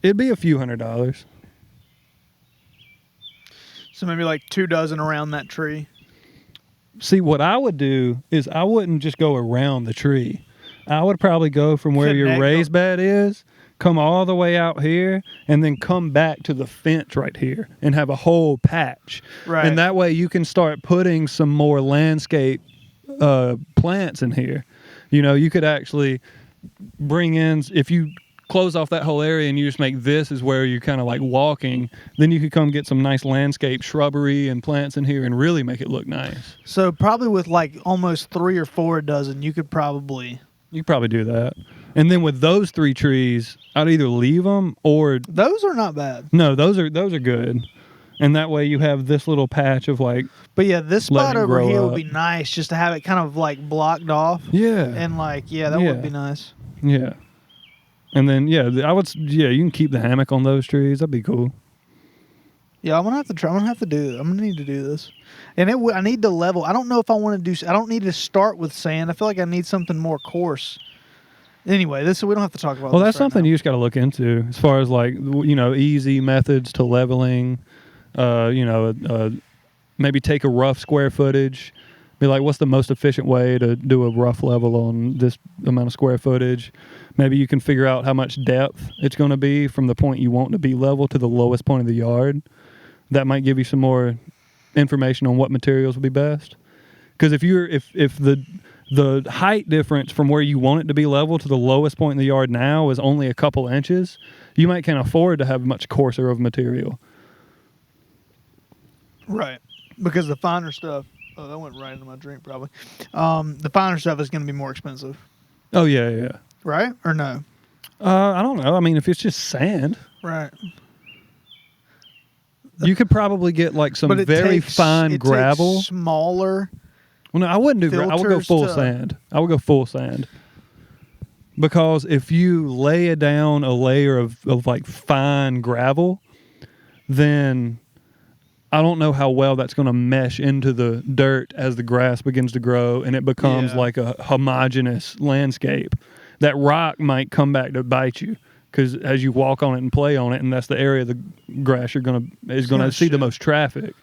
it'd be a few $100s. So maybe like 2 dozen around that tree. See, what I would do is I wouldn't just go around the tree. I would probably go from where your raised bed is, come all the way out here, and then come back to the fence right here and have a whole patch. Right. And that way you can start putting some more landscape plants in here. You know, you could actually bring in, if you close off that whole area and you just make this is where you're kind of like walking, then you could come get some nice landscape shrubbery and plants in here and really make it look nice. So probably with like almost 3 or 4 dozen, you could probably do that. And then with those 3 trees, I'd either leave them or those are not bad. no, those are good. And that way you have this little patch of like, But yeah, this spot over grow here up. would be nice just to have it kind of like blocked off. yeah, And like, yeah, that Yeah. would be nice. yeah. And then you can keep the hammock on those trees. That'd be cool. Yeah, I'm gonna have to try. I'm gonna have to do it. I'm gonna need to do this, and I need to level. I don't know if I want to do. I don't need to start with sand. I feel like I need something more coarse. Anyway, we don't have to talk about. Well, this that's right something now. you just got to look into as far as like easy methods to leveling. Maybe take a rough square footage. Be like, what's the most efficient way to do a rough level on this amount of square footage? Maybe you can figure out how much depth it's going to be from the point you want to be level to the lowest point of the yard. That might give you some more information on what materials would be best. Because if the height difference from where you want it to be level to the lowest point in the yard now is only a couple inches, you might can't afford to have much coarser of material. Right, because the finer stuff. Oh, that went right into my drink, probably. The finer stuff is going to be more expensive. Oh yeah. Right or no? I don't know. I mean, if it's just sand, Right. you could probably get like some But it very takes, fine it gravel. takes smaller. Well, no, I wouldn't do. I would go filters full to- sand. I would go full sand. Because if you lay down a layer of like fine gravel, then I don't know how well that's going to mesh into the dirt as the grass begins to grow and it becomes Yeah. like a homogeneous landscape. That rock might come back to bite you because as you walk on it and play on it, and that's the area of the grass is going to gonna see the shit. most traffic.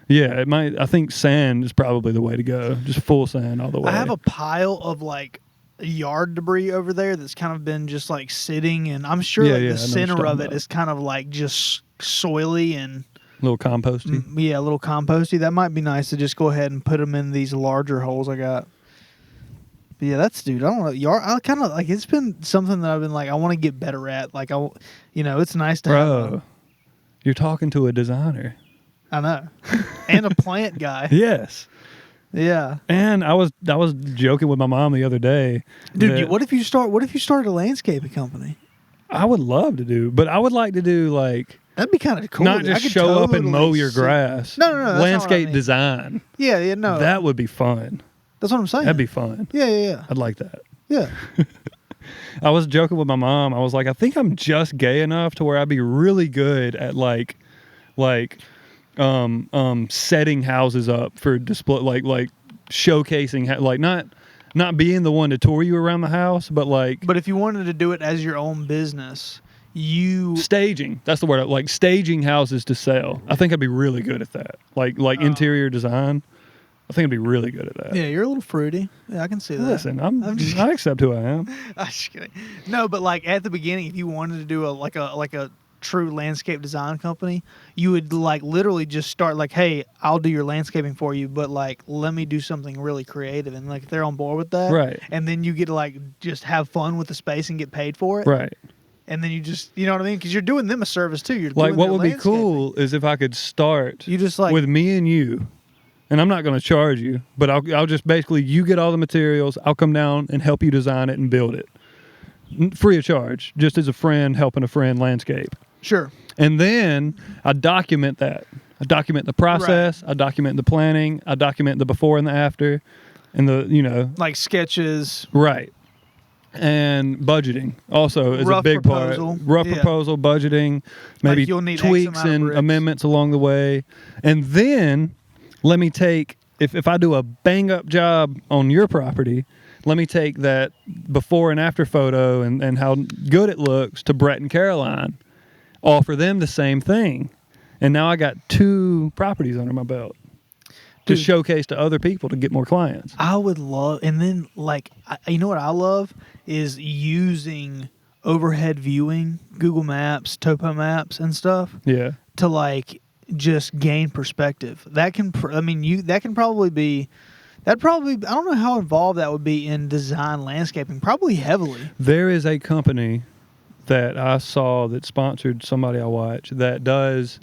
Yeah, it might. I think sand is probably the way to go. Just full sand all the way. I have a pile of like yard debris over there that's kind of been just like sitting, and I'm sure Yeah, like yeah, I know the what center you're of talking it about. is kind of like just soily and Little composty. yeah, a little composty. That might be nice to just go ahead and put them in these larger holes I got. But yeah, that's dude. I don't know. Yard. I kind of like. It's been something that I've been like. I want to get better at. Like it's nice to have. Bro, you're talking to a designer. I know, and a plant guy. Yes. Yeah, And I was joking with my mom the other day. dude. that What if you started a landscaping company? I would love to do, but I would like to do like That'd be kind of cool. not dude. I just could show up and totally mow your see- grass. No, that's not what I Landscape mean. design. Yeah, no. That would be fun. That's what I'm saying. That'd be fun. Yeah. I'd like that. Yeah. I was joking with my mom. I was like, I think I'm just gay enough to where I'd be really good at like setting houses up for display, like showcasing, like not being the one to tour you around the house, but like But if you wanted to do it as your own business, you staging. That's the word. Like staging houses to sell. I think I'd be really good at that. Like interior design. I think I'd be really good at that. yeah, you're a little fruity. Yeah, I can see that. Listen, I'm just- I accept who I am. I'm just kidding. No, but like at the beginning, if you wanted to do a true landscape design company, you would like literally just start like, hey, I'll do your landscaping for you, but like let me do something really creative, and like if they're on board with that, Right. And then you get to like just have fun with the space and get paid for it. Right. and then you just, you know what I mean? Because you're doing them a service too. You're like doing what their would be landscaping. cool is if I could start You just like with me and you, and I'm not going to charge you, but I'll just basically, you get all the materials, I'll come down and help you design it and build it free of charge, just as a friend helping a friend landscape. Sure. And then I document that. I document the process. Right. I document the planning. I document the before and the after, and the, you know, like sketches. Right. And budgeting also is rough a big proposal. part. Rough proposal, budgeting, maybe like tweaks and amendments along the way. And then let me take, if I do a bang up job on your property, let me take that before and after photo and how good it looks to Brett and Caroline. Offer them the same thing. And now I got 2 properties under my belt to showcase to other people to get more clients. I would love, and then like, you know what I love is using overhead viewing, Google Maps, Topo Maps and stuff. Yeah. To like just gain perspective. That can, that can probably be, I don't know how involved that would be in design landscaping, probably heavily. There is a company that I saw that sponsored somebody I watch that does,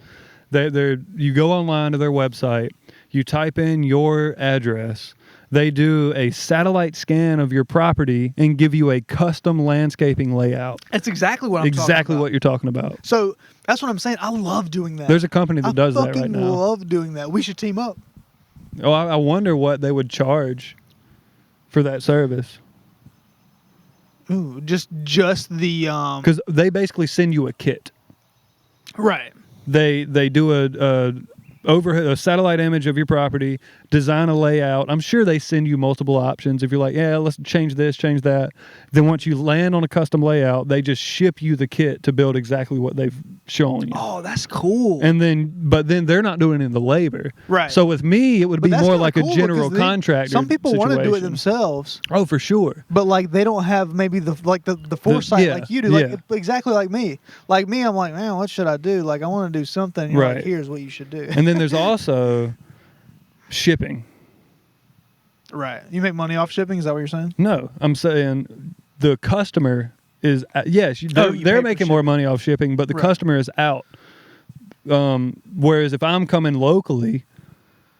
you go online to their website, you type in your address, they do a satellite scan of your property and give you a custom landscaping layout. That's exactly what I'm talking about. Exactly what you're talking about. So that's what I'm saying. I love doing that. There's a company that does that right now. I love doing that. We should team up. Oh, I wonder what they would charge for that service. Ooh, just the because they basically send you a kit. Right. They do a satellite image of your property, design a layout. I'm sure they send you multiple options. If you're like, yeah, let's change this, change that. Then once you land on a custom layout, they just ship you the kit to build exactly what they've shown you. Oh, that's cool. But then they're not doing it in the labor. Right. So with me, it would be more like a general contractor. Some people situation. want to do it themselves. Oh, for sure. But like they don't have maybe the foresight like you do. Like exactly like me. Like me, I'm like, man, what should I do? Like I want to do something. You're like, here's what you should do. And then there's also shipping. Right. You make money off shipping? Is that what you're saying? No, I'm saying the customer is yes, they're making more money off shipping, but the customer is out. Whereas if I'm coming locally,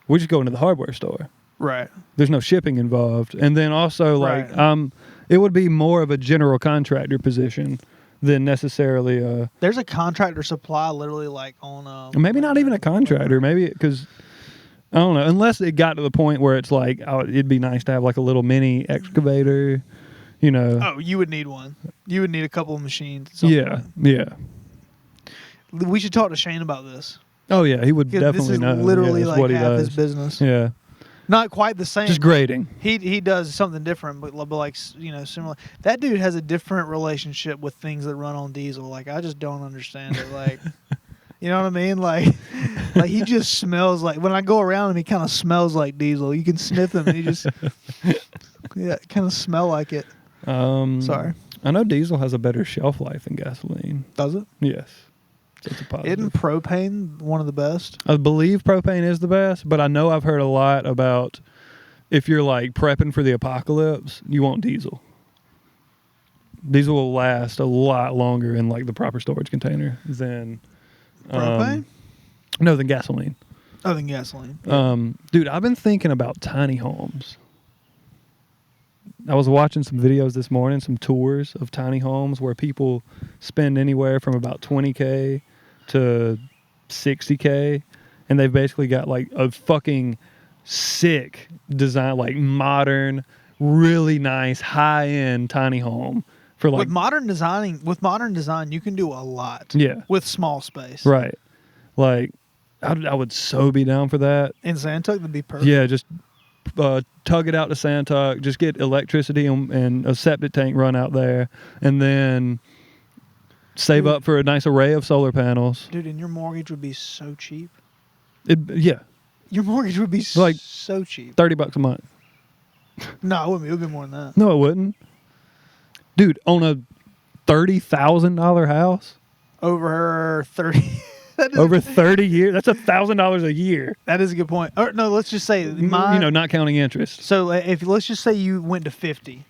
we just go into the hardware store. Right. There's no shipping involved, and then also like it would be more of a general contractor position than necessarily. There's a contractor supply literally like on. Maybe not even a contractor. Maybe because. I don't know, unless it got to the point where it's like, oh, it'd be nice to have like a little mini excavator, you know. Oh, you would need one. You would need a couple of machines. Yeah, yeah. We should talk to Shane about this. Oh yeah, he would definitely know. This is literally like what half his business. Yeah. Not quite the same. Just grading. He does something different, but like, you know, similar. That dude has a different relationship with things that run on diesel. Like I just don't understand it. Like. You know what I mean? Like he just smells like, when I go around him, he kind of smells like diesel. You can sniff him and he just, kind of smell like it. Sorry. I know diesel has a better shelf life than gasoline. Does it? Yes. So it's a positive. Isn't propane one of the best? I believe propane is the best, but I know I've heard a lot about if you're like prepping for the apocalypse, you want diesel. Diesel will last a lot longer in like the proper storage container than... propane? No, than gasoline. Oh, than gasoline. Dude, I've been thinking about tiny homes. I was watching some videos this morning, some tours of tiny homes where people spend anywhere from about $20K to $60K, and they've basically got like a fucking sick design, like modern, really nice, high-end tiny home. For like, with modern design, you can do a lot. Yeah. With small space. Right. Like, I would so be down for that. In Santuck, that'd be perfect. Yeah, just tug it out to Santuck, just get electricity and a septic tank run out there, and then save up for a nice array of solar panels. Dude, and your mortgage would be so cheap. Yeah. Your mortgage would be like so cheap. $30 a month. No, it wouldn't be. It would be more than that. No, it wouldn't. Dude, on a $30,000 house? Over 30. Over 30 years? That's $1,000 a year. That is a good point. Or no, let's just say not counting interest. So let's just say you went to 50.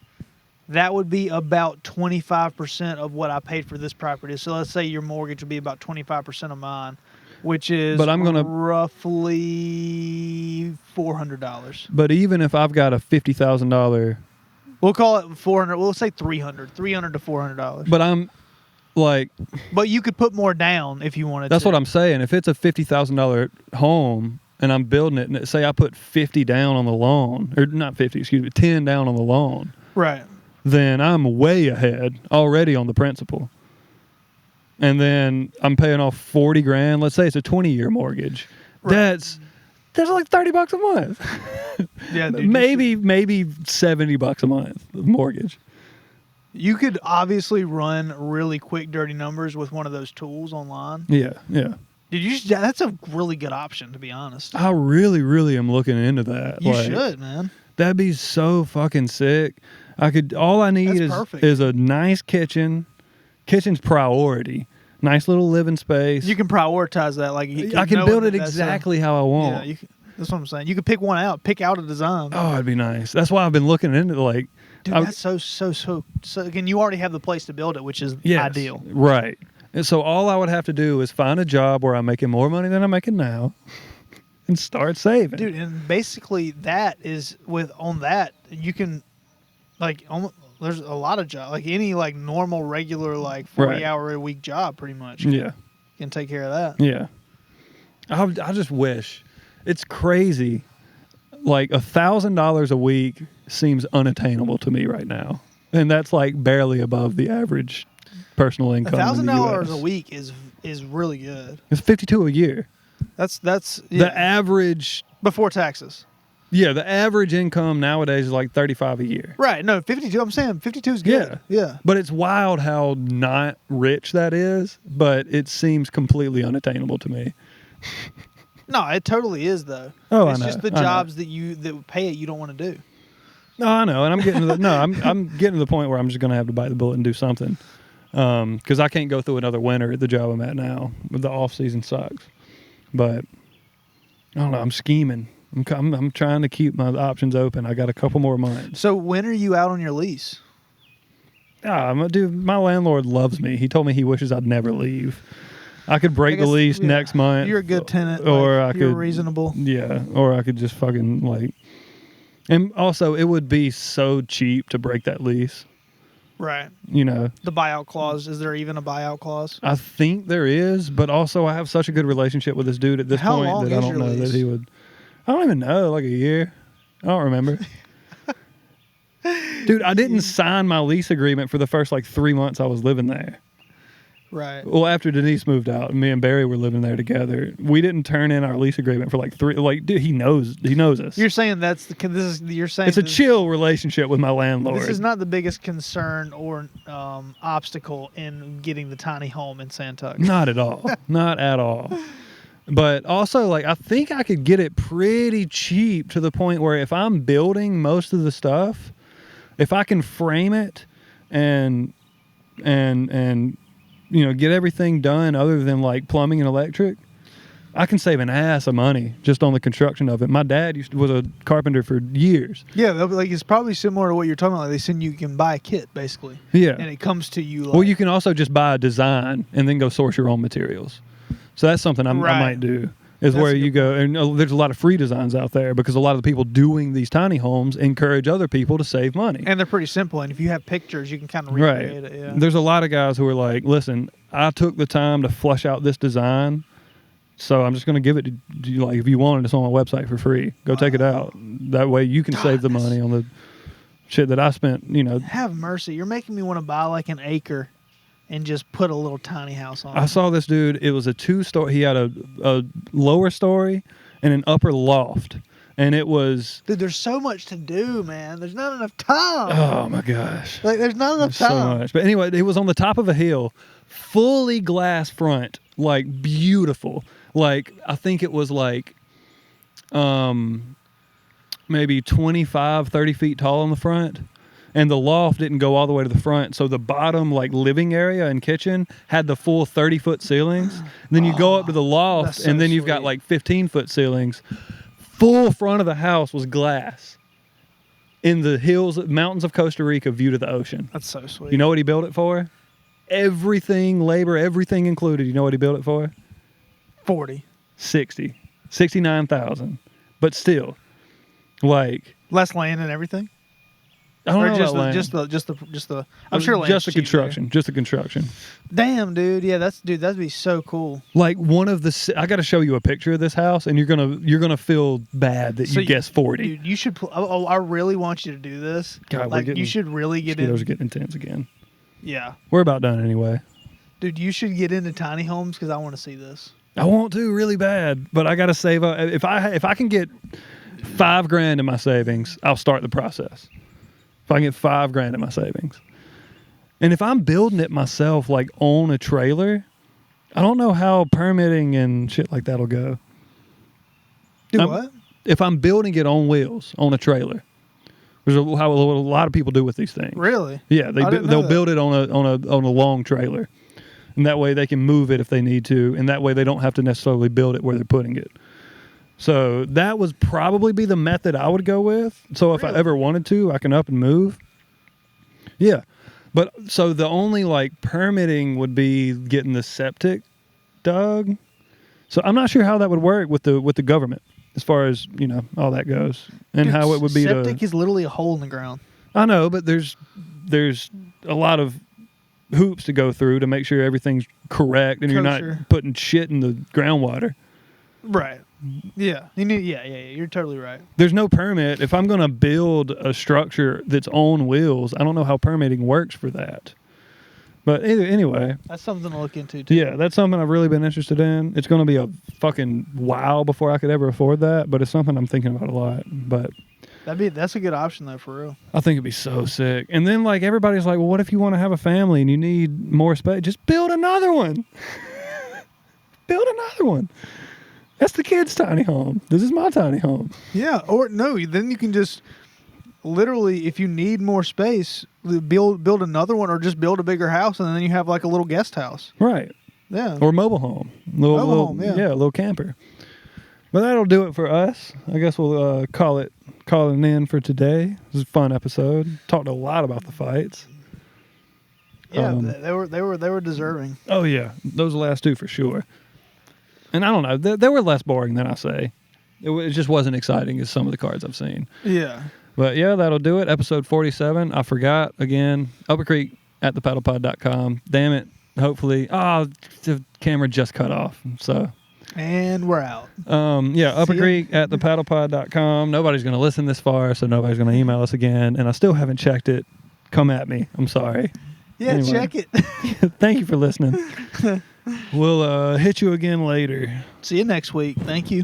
that would be about 25% of what I paid for this property. So let's say your mortgage would be about 25% of mine, which is but I'm gonna roughly $400. But even if I've got a $50,000, we'll call it 400. We'll say 300 to $400. But I'm like, but you could put more down if you wanted. That's to. what I'm saying. If it's a $50,000 home and I'm building it, and say I put 50 down on the loan, or not 50, excuse me, 10 down on the loan, right? Then I'm way ahead already on the principal. And then I'm paying off 40 grand. Let's say it's a 20-year mortgage. Right. That's like $30 a month. Yeah, dude, maybe $70 a month of mortgage. You could obviously run really quick, dirty numbers with one of those tools online. Yeah. Dude, that's a really good option, to be honest. I really, really am looking into that. You should, man. That'd be so fucking sick. All I need is a nice kitchen. Kitchen's priority. Nice little living space. You can prioritize that. Like I can build it exactly how I want. Yeah, that's what I'm saying. You can pick one out. Pick out a design. Oh, it'd be nice. That's why I've been looking into Dude, that's so. Again, you already have the place to build it, which is ideal. Right. And so all I would have to do is find a job where I'm making more money than I'm making now, and start saving. Dude, and basically that is on that you can, like, there's a lot of jobs, like any like normal regular like 40-hour a week job, pretty much. Yeah. Can take care of that. Yeah. I just wish. It's crazy. Like $1,000 a week seems unattainable to me right now, and that's like barely above the average personal income. $1,000 a week is really good. It's $52 a year. That's the average before taxes. Yeah, the average income nowadays is like $35 a year. Right. No, 52. I'm saying 52 is good. Yeah. But it's wild how not rich that is, but it seems completely unattainable to me. No, it totally is though. Oh, it's just the jobs that pay it you don't want to do. No, I know, and I'm getting to I'm getting to the point where I'm just going to have to bite the bullet and do something, because I can't go through another winter at the job I'm at now. The off season sucks, but I don't know. I'm scheming. I'm trying to keep my options open. I got a couple more months. So when are you out on your lease? Dude, my landlord loves me. He told me he wishes I'd never leave. I could break the lease next month. You're a good tenant, or you're reasonable. Yeah, or I could just fucking like. And also, it would be so cheap to break that lease. Right. You know. The buyout clause. Is there even a buyout clause? I think there is, but also I have such a good relationship with this dude at this point that I don't know that he would. I don't even know, like a year. I don't remember. Dude, I didn't sign my lease agreement for the first like 3 months I was living there. Right. Well, after Denise moved out, me and Barry were living there together. We didn't turn in our lease agreement for like 3. Like, dude, he knows us. You're saying you're saying it's a chill relationship with my landlord. This is not the biggest concern or obstacle in getting the tiny home in Santuck. Not at all. Not at all. But also, like, I think I could get it pretty cheap to the point where if I'm building most of the stuff, if I can frame it and get everything done other than like plumbing and electric, I can save an ass of money just on the construction of it. My dad was a carpenter for years. Yeah, like it's probably similar to what you're talking about. Like they send you can buy a kit basically. Yeah, and it comes to you. Like, well, you can also just buy a design and then go source your own materials. So that's something I might do. Is where you go, and there's a lot of free designs out there because a lot of the people doing these tiny homes encourage other people to save money. And they're pretty simple, and if you have pictures, you can kind of recreate it. Yeah. There's a lot of guys who are like, listen, I took the time to flesh out this design, so I'm just going to give it to you. Like, if you want it, it's on my website for free. Go take it out. That way you can save the money on the shit that I spent, Have mercy. You're making me want to buy like an acre and just put a little tiny house on it. I saw this dude. It was a 2-story. He had a lower story and an upper loft. And it was... Dude, there's so much to do, man. There's not enough time. Oh, my gosh. Like, there's not enough time. So much. But anyway, it was on the top of a hill. Fully glass front. Like, beautiful. Like, I think it was like... maybe 25, 30 feet tall on the front. And the loft didn't go all the way to the front, so the bottom, like, living area and kitchen had the full 30-foot ceilings. And then you go up to the loft, and then you've got, like, 15-foot ceilings. Full front of the house was glass. in the hills, mountains of Costa Rica, view to the ocean. That's so sweet. You know what he built it for? Everything, labor, everything included. You know what he built it for? 40. 69,000. But still, like, less land and everything. I don't know just about land. just the. I'm sure land's just the cheap construction. there. Just the construction. Damn, dude. Yeah, that'd be so cool. Like one of the, I got to show you a picture of this house, and you're gonna feel bad that you guessed 40. Dude, you should. I really want you to do this. God, like you should really get in. Those are getting intense again. Yeah, we're about done anyway. Dude, you should get into tiny homes because I want to see this. I want to really bad, but I got to save up. If I can get $5,000 in my savings, I'll start the process. If I can get $5,000 in my savings, and if I'm building it myself, like on a trailer, I don't know how permitting and shit like that'll go. What? If I'm building it on wheels on a trailer, which is how a lot of people do with these things. Really? Yeah, they'll build it on a long trailer, and that way they can move it if they need to, and that way they don't have to necessarily build it where they're putting it. So that would probably be the method I would go with. So if I ever wanted to, I can up and move. Yeah. But so the only like permitting would be getting the septic dug. So I'm not sure how that would work with the government as far as, all that goes. And dude, how it would be septic is literally a hole in the ground. I know, but there's a lot of hoops to go through to make sure everything's correct and you're not putting shit in the groundwater. Right. Yeah. You're totally right. There's no permit. If I'm going to build a structure that's on wheels, I don't know how permitting works for that. But anyway. That's something to look into, too. Yeah, that's something I've really been interested in. It's going to be a fucking while before I could ever afford that, but it's something I'm thinking about a lot. But that's a good option, though, for real. I think it'd be so sick. And then, like, everybody's like, well, what if you want to have a family and you need more space? Just build another one. Build another one. That's the kid's tiny home. This is my tiny home. Yeah, or no, then you can just literally, if you need more space, build another one or just build a bigger house, and then you have like a little guest house. Right. Yeah. Or mobile home. Mobile home, yeah. Yeah, a little camper. But that'll do it for us. I guess we'll call it in for today. This is a fun episode. Talked a lot about the fights. Yeah, they were deserving. Oh yeah, those last two for sure. And I don't know, they were less boring than I say. It just wasn't exciting as some of the cards I've seen. Yeah. But yeah, that'll do it. Episode 47. I forgot again. Upacreek at thepaddlepod.com. Damn it. Hopefully. The camera just cut off. So. And we're out. Yeah, upacreek at thepaddlepod.com. Nobody's going to listen this far, so nobody's going to email us again. And I still haven't checked it. Come at me. I'm sorry. Yeah, anyway. Check it. Thank you for listening. We'll hit you again later. See you next week. Thank you.